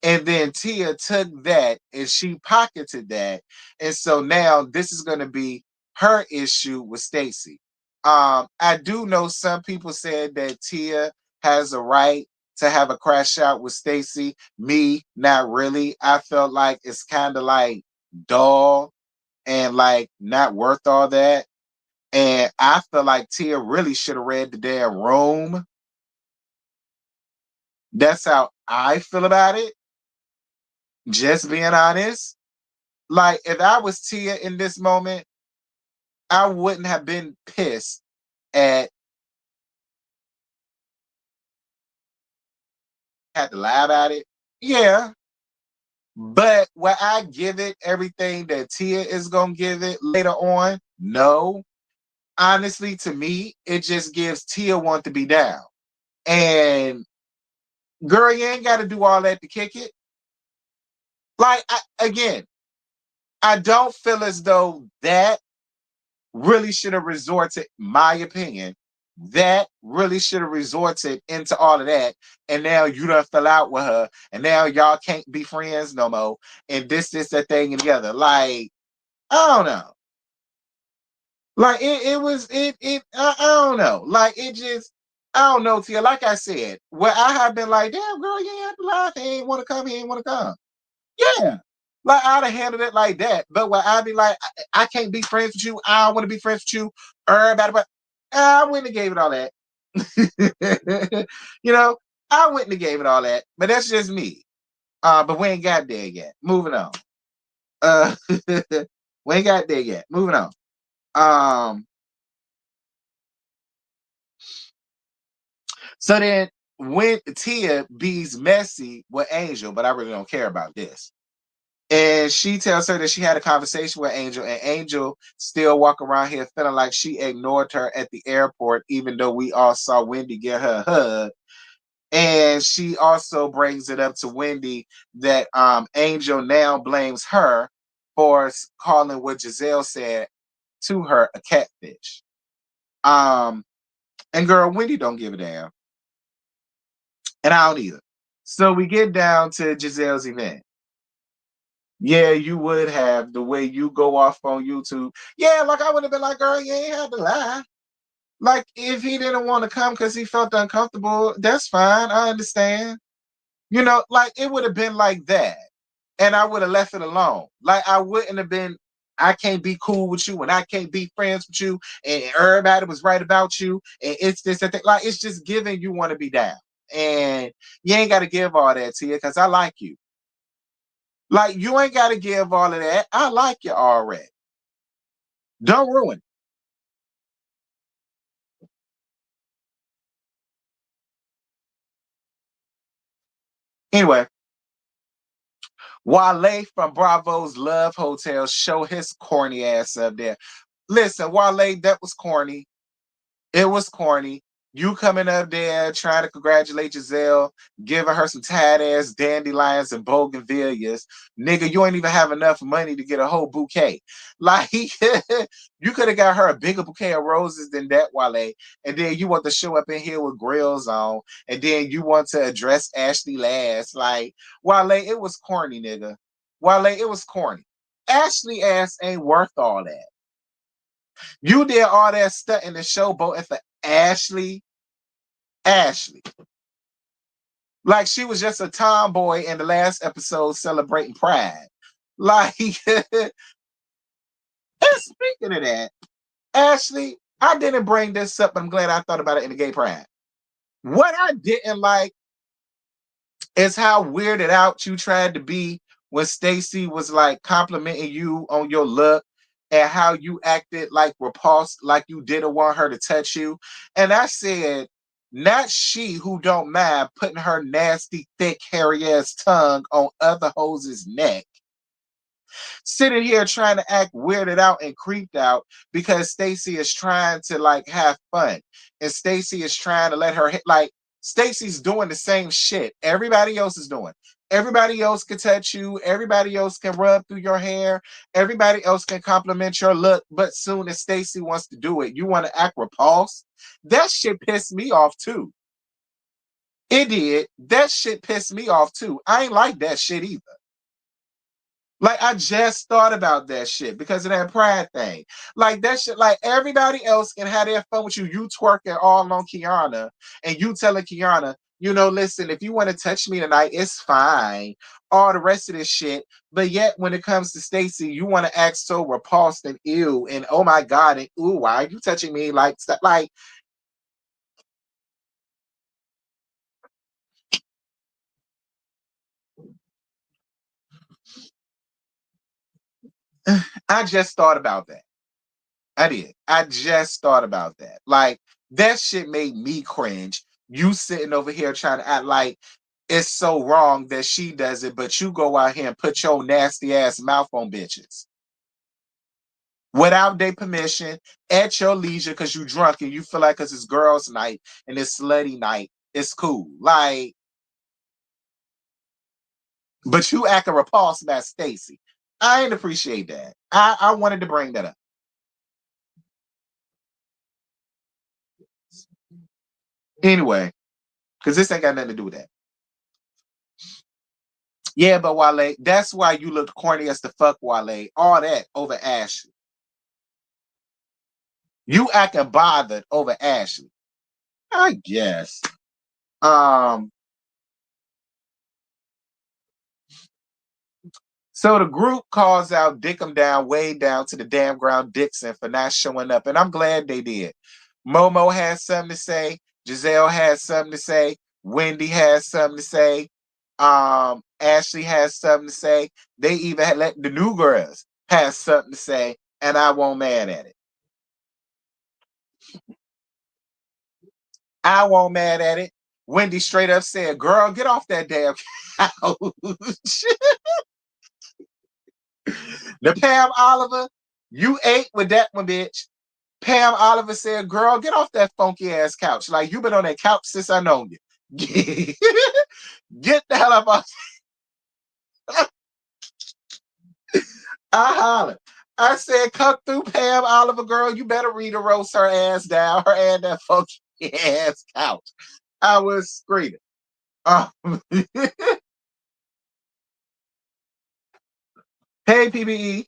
And then Tia took that and she pocketed that. And so now this is going to be her issue with Stacy. I do know some people said that Tia has a right to have a crash out with Stacy. Me, not really. I felt like it's kind of like dull and like not worth all that. And I feel like Tia really should have read the damn room. That's how I feel about it. Just being honest. Like if I was Tia in this moment, I wouldn't have been pissed at had to lie about it. Yeah. But will I give it everything that Tia is gonna give it later on? No. Honestly, to me, it just gives Tia want to be down. And girl, you ain't gotta do all that to kick it. Again, I don't feel as though that really should have resorted, my opinion, that really should have resorted into all of that. And now you done fell out with her, and now y'all can't be friends no more. And this, that thing and the other. Like, I don't know. Like it was I don't know. Like it just I don't know, Tia. Like I said, where I have been like, damn girl, you ain't have to lie. He ain't want to come, he ain't want to come. Yeah. Like I'd have handled it like that. But when I'd be like, I can't be friends with you. I don't want to be friends with you. But I wouldn't have gave it all that. you know, I wouldn't have gave it all that. But that's just me. But we ain't got there yet. Moving on. Uh We ain't got there yet. Moving on. Um, so then when Tia be's messy with Angel, but I really don't care about this. And she tells her that she had a conversation with Angel, and Angel still walk around here feeling like she ignored her at the airport, even though we all saw Wendy get her a hug. And she also brings it up to Wendy that Angel now blames her for calling what Giselle said to her a catfish. Um, and girl, Wendy don't give a damn. And I don't either. So we get down to Giselle's event. Yeah, you would have the way you go off on YouTube. Yeah, like I would have been like, girl, you ain't have to lie. Like if he didn't want to come because he felt uncomfortable, that's fine. I understand. You know, like it would have been like that. And I would have left it alone. Like I wouldn't have been, I can't be cool with you and I can't be friends with you. And everybody was right about you. And it's this and that. Like it's just giving you want to be down. And you ain't got to give all that to you because I like you. Like you ain't got to give all of that. I like you already. Don't ruin it. Anyway, Wale from Bravo's Love Hotel show his corny ass up there. Listen, Wale, that was corny. It was corny. You coming up there trying to congratulate Giselle, giving her some tight ass dandelions and bougainvilleas. Nigga, you ain't even have enough money to get a whole bouquet. Like, you could have got her a bigger bouquet of roses than that, Wale. And then you want to show up in here with grills on. And then you want to address Ashley last. Like, Wale, it was corny, nigga. Wale, it was corny. Ashley ass ain't worth all that. You did all that stuff in the showboat and for Ashley. Ashley. Like she was just a tomboy in the last episode celebrating pride. Like, and speaking of that, Ashley, I didn't bring this up, but I'm glad I thought about it in the gay pride. What I didn't like is how weirded out you tried to be when Stacy was like complimenting you on your look and how you acted like repulsed, like you didn't want her to touch you. And I said, not she who don't mind putting her nasty, thick, hairy ass tongue on other hoes' neck sitting here trying to act weirded out and creeped out because Stacy is trying to like have fun. And Stacy is trying to let her hit like Stacy's doing the same shit everybody else is doing. Everybody else can touch you, everybody else can rub through your hair, everybody else can compliment your look, but soon as Stacy wants to do it, you want to act repulsed. That shit pissed me off too. It did. That shit pissed me off too. I ain't like that shit either. Like I just thought about that shit because of that pride thing. Like that shit, like everybody else can have their fun with you. You twerking all on Kiana and you telling Kiana, you know, listen, if you want to touch me tonight, it's fine. All the rest of this shit. But yet when it comes to Stacy, you want to act so repulsed and ew and oh my God, and ooh, why are you touching me? Like stuff like I just thought about that. I did. I just thought about that. Like that shit made me cringe. You sitting over here trying to act like it's so wrong that she does it, but you go out here and put your nasty ass mouth on bitches without their permission at your leisure because you drunk and you feel like because it's girls' night and it's slutty night, it's cool. Like, but you acting repulsed about Stacy. I ain't appreciate that. I wanted to bring that up. Anyway, because this ain't got nothing to do with that. Yeah, but Wale, that's why you look corny as the fuck, Wale. All that over Ashley. You acting bothered over Ashley. I guess. Um, so the group calls out Dick 'em down, way down to the damn ground Dixon for not showing up. And I'm glad they did. Momo has something to say. Giselle has something to say. Wendy has something to say. Ashley has something to say. They even had let the new girls. has something to say, and I won't mad at it. I won't mad at it. Wendy straight up said, "Girl, get off that damn couch." The Pam Oliver, you ate with that one, bitch. Pam Oliver said, "Girl, get off that funky ass couch. Like you've been on that couch since I know you. Get the hell up off." I hollered. I said, "Come through, Pam Oliver, girl. You better read her roast her ass down. Her and that funky ass couch." I was screaming. Um, hey, PBE.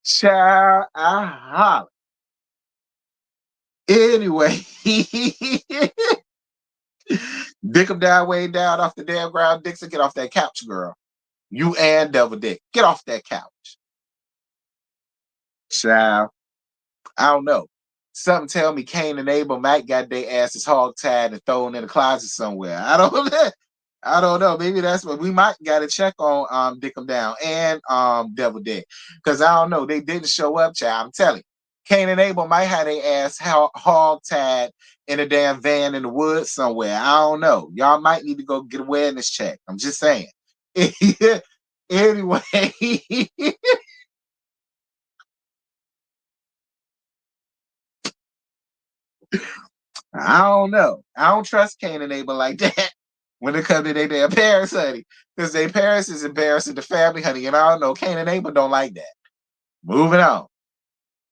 Child, I hollered. Anyway, dick him down, way down off the damn ground. Dixon, get off that couch, girl. You and Devil Dick. Get off that couch. Child. I don't know. Something tell me Cain and Abel might got their asses hog tied and thrown in the closet somewhere. I don't know. I don't know. Maybe that's what we might got to check on Dick 'em Down and Devil Dick. Because I don't know. They didn't show up, child. I'm telling you. Cain and Abel might have their ass hog tied in a damn van in the woods somewhere. I don't know. Y'all might need to go get a awareness check. I'm just saying. Anyway. I don't know. I don't trust Cain and Abel like that when it comes to their damn parents, honey. Because their parents is embarrassing the family, honey. And I don't know. Cain and Abel don't like that. Moving on.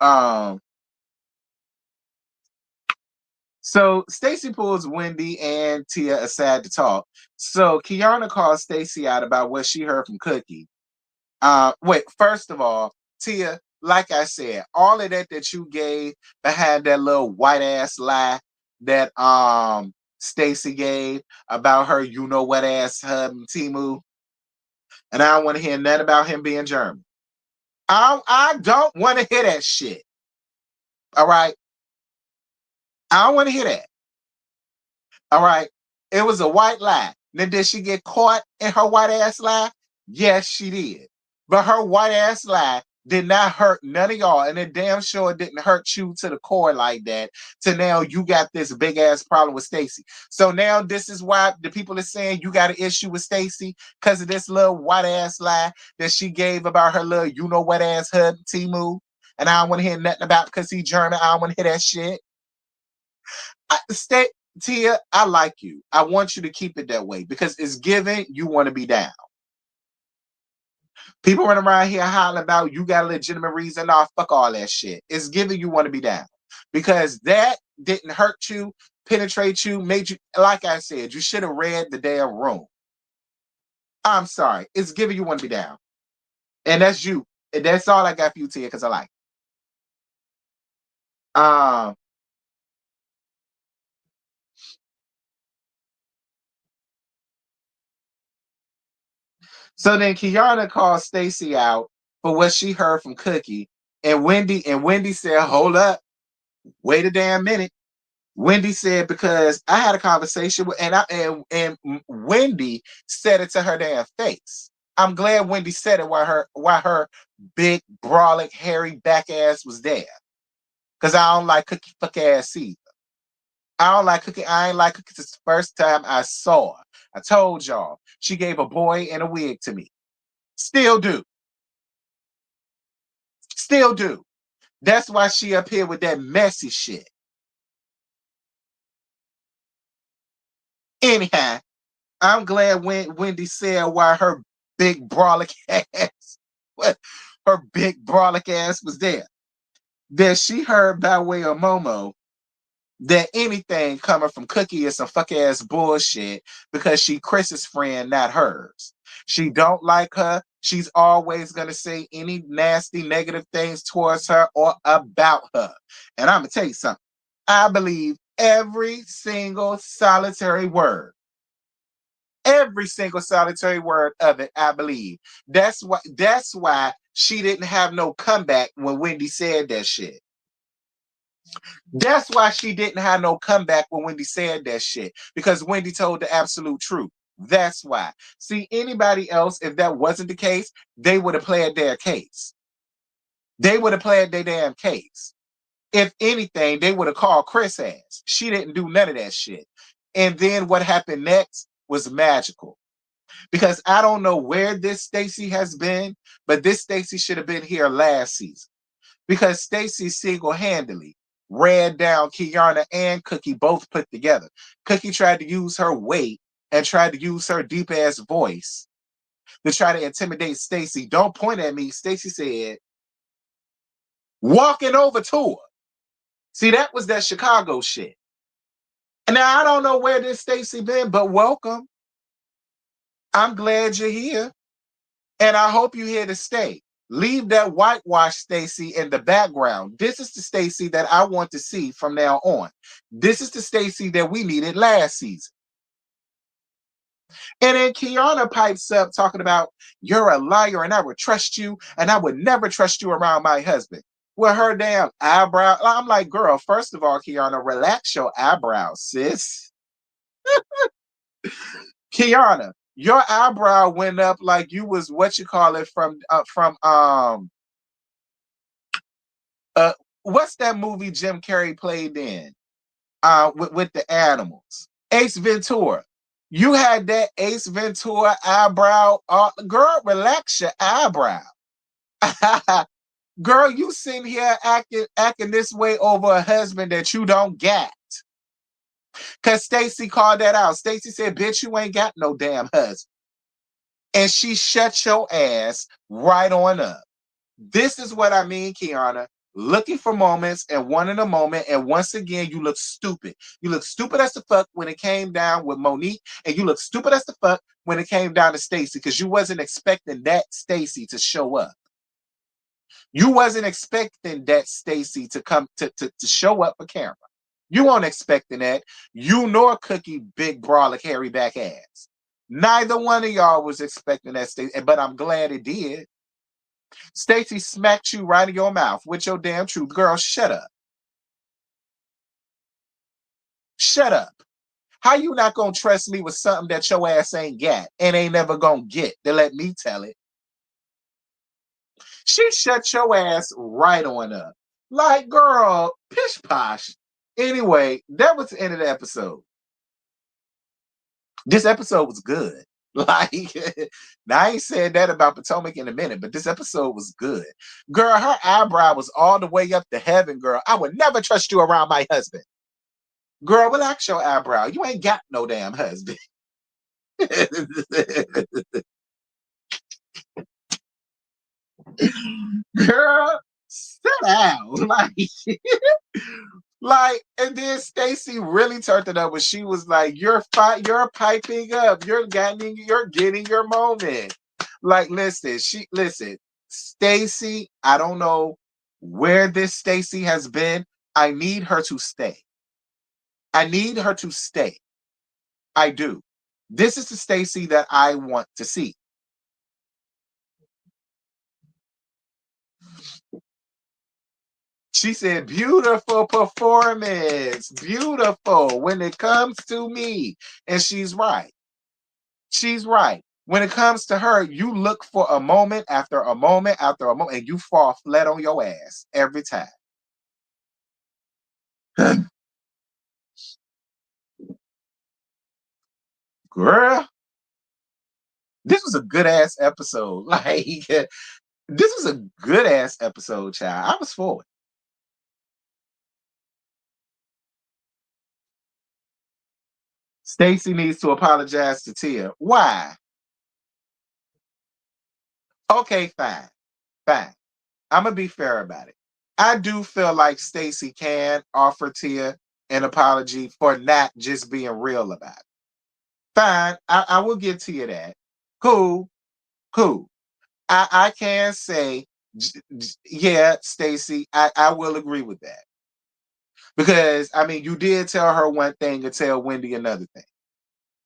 Um, so Stacy pulls Wendy and Tia aside to talk. So Kiana calls Stacy out about what she heard from Cookie. Wait, first of all, Tia, like I said, all of that you gave behind that little white ass lie that Stacy gave about her, you know what ass husband Timu, and I don't want to hear nothing about him being German. I don't want to hear that shit. All right, I don't want to hear that. All right. It was a white lie. Now, did she get caught in her white ass lie? Yes, she did. But her white ass lie did not hurt none of y'all. And it damn sure didn't hurt you to the core like that. To now you got this big ass problem with Stacy. So now this is why the people are saying you got an issue with Stacy because of this little white ass lie that she gave about her little you know what ass husband Timu. And I don't want to hear nothing about because he's German. I don't want to hear that shit. Stay, Tia, I like you. I want you to keep it that way because it's given you want to be down. People running around here hollering about you got a legitimate reason. Nah, fuck all that shit. It's given you want to be down because that didn't hurt you, penetrate you, made you, like I said, you should have read the damn room. I'm sorry. It's giving you want to be down. And that's you. And that's all I got for you, Tia, because I like it. So then Kiana called Stacy out for what she heard from Cookie. And Wendy said, hold up, wait a damn minute. Wendy said, because I had a conversation with and Wendy said it to her damn face. I'm glad Wendy said it while her big, brolic, hairy back ass was there. Cause I don't like Cookie fuck ass either. I don't like Cookie. I ain't like Cookie since the first time I saw her. I told y'all she gave a boy in a wig to me. Still do. Still do. That's why she up here with that messy shit. Anyhow, I'm glad when Wendy said why her big brolic ass, what her big brolic ass was there. That she heard by way of Momo that anything coming from Cookie is some fuck ass bullshit because she Chris's friend, not hers. She don't like her. She's always gonna say any nasty negative things towards her or about her. And I'm gonna tell you something. I believe every single solitary word. Every single solitary word of it, I believe. That's why she didn't have no comeback when Wendy said that shit. That's why she didn't have no comeback when Wendy said that shit. Because Wendy told the absolute truth. That's why. See, anybody else, if that wasn't the case, they would have played their case. They would have played their damn case. If anything, they would have called Chris ass. She didn't do none of that shit. And then what happened next was magical. Because I don't know where this Stacey has been, but this Stacey should have been here last season. Because Stacey single-handedly ran down Kiana and Cookie both put together. Cookie tried to use her weight and tried to use her deep-ass voice to try to intimidate Stacey. Don't point at me, Stacey said, walking over to her. See, that was that Chicago shit. And now I don't know where this Stacey been, but welcome. I'm glad you're here. And I hope you're here to stay. Leave that whitewash Stacey in the background. This is the Stacey that I want to see from now on. This is the Stacey that we needed last season. And then Kiana pipes up talking about, you're a liar and I would trust you and I would never trust you around my husband. With her damn eyebrow. I'm like, girl, first of all, Kiana, relax your eyebrows, sis. Kiana, your eyebrow went up like you was what you call it from what's that movie Jim Carrey played in? With the animals. Ace Ventura. You had that Ace Ventura eyebrow. Girl, relax your eyebrow. Girl, you sitting here acting this way over a husband that you don't get. Cause Stacey called that out. Stacey said, bitch, you ain't got no damn husband. And she shut your ass right on up. This is what I mean, Kiana. Looking for moments and wanting a moment, and once again, you look stupid. You look stupid as the fuck when it came down with Monique, and you look stupid as the fuck when it came down to Stacey, because you wasn't expecting that Stacey to show up. You wasn't expecting that Stacey to come to show up for camera. You weren't expecting that. You nor Cookie, big brolic, hairy back ass. Neither one of y'all was expecting that Stacey, but I'm glad it did. Stacey smacked you right in your mouth with your damn truth. Girl, shut up. Shut up. How you not gonna trust me with something that your ass ain't got and ain't never gonna get to let me tell it? She shut your ass right on up. Like, girl, pish posh. Anyway, that was the end of the episode. This episode was good. Like, now I ain't said that about Potomac in a minute, but this episode was good. Girl, her eyebrow was all the way up to heaven, girl. I would never trust you around my husband. Girl, relax your eyebrow. You ain't got no damn husband. Girl, sit down. Like, and then Stacey really turned it up when she was like, you're piping up. You're getting your moment. Like, listen, Stacey, I don't know where this Stacey has been. I need her to stay. I need her to stay. I do. This is the Stacey that I want to see. She said, beautiful performance. Beautiful when it comes to me. And she's right. She's right. When it comes to her, you look for a moment after a moment after a moment, and you fall flat on your ass every time. Girl, this was a good ass episode. Like, this was a good ass episode, child. I was for it. Stacey needs to apologize to Tia. Why? Okay, fine. Fine. I'm gonna be fair about it. I do feel like Stacey can offer Tia an apology for not just being real about it. Fine, I will give Tia that. Cool, cool. I can say, yeah, Stacey, I will agree with that. Because I mean, you did tell her one thing and tell Wendy another thing.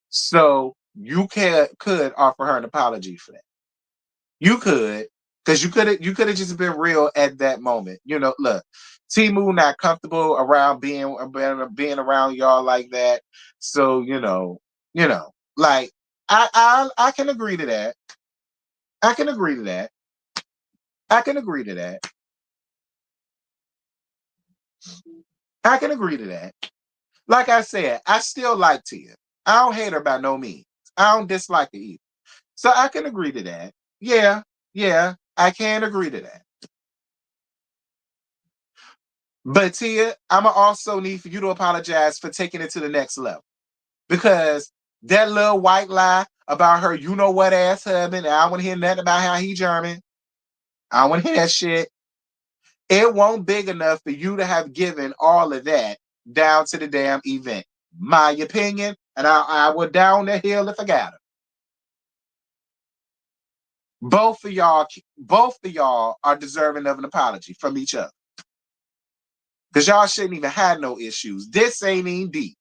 So you could offer her an apology for that. You could, Because you could have just been real at that moment. Look, Timu not comfortable around being around y'all like that. So, like I can agree to that. I can agree to that. I can agree to that. I can agree to that. Like I said, I still like Tia. I don't hate her by no means. I don't dislike her either. So I can agree to that. Yeah, yeah, I can agree to that. But Tia, I'ma also need for you to apologize for taking it to the next level. Because that little white lie about her, you know what ass husband, and I don't want to hear nothing about how he German. I don't want to hear that shit. It won't big enough for you to have given all of that down to the damn event. My opinion, and I would down the hill if I got her. Both of y'all are deserving of an apology from each other. Because y'all shouldn't even have no issues. This ain't even deep.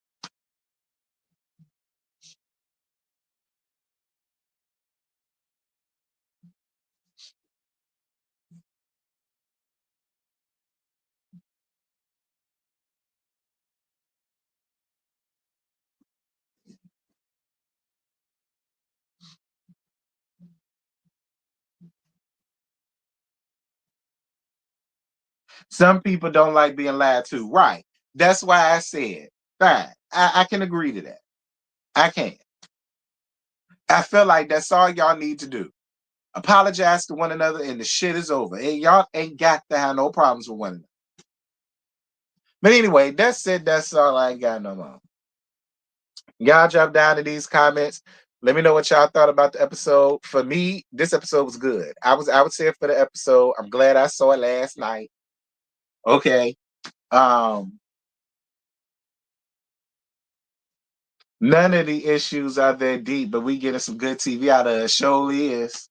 Some people don't like being lied to. Right. That's why I said, fine. I can agree to that. I can. I feel like that's all y'all need to do. Apologize to one another and the shit is over. And y'all ain't got to have no problems with one another. But anyway, that's it. That's all I ain't got no more. Y'all drop down in these comments. Let me know what y'all thought about the episode. For me, this episode was good. I would say it for the episode. I'm glad I saw it last night. Okay. Um, None of the issues are that deep, but we getting some good TV out of it. Surely is.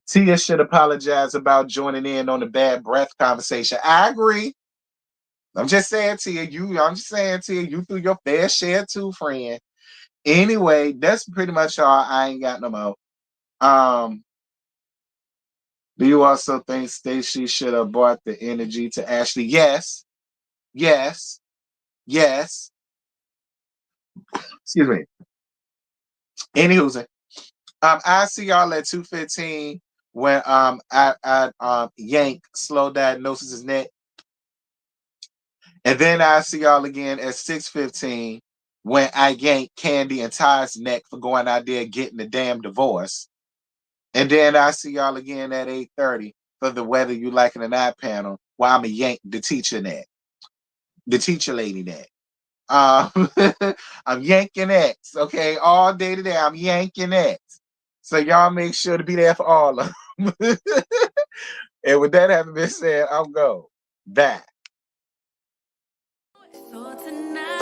Tia should apologize about joining in on the bad breath conversation. I agree. I'm just saying, Tia, you threw your fair share too, friend. Anyway, that's pretty much all. I ain't got no more. Um, do you also think Stacey should have brought the energy to Ashley? Yes, yes, yes. Excuse me. Anywho's I see y'all at 2:15 when I yank slow diagnosis his neck. And then I see y'all again at 6:15 when I yank Candy and Ty's neck for going out there getting the damn divorce. And then I see y'all again at 8:30 for the Whether You Like It or Not panel while I'm a yank the teacher neck, the teacher lady neck. Um, I'm yanking X, okay? All day today, I'm yanking X. So y'all make sure to be there for all of them. And with that having been said, I'll go back. So tonight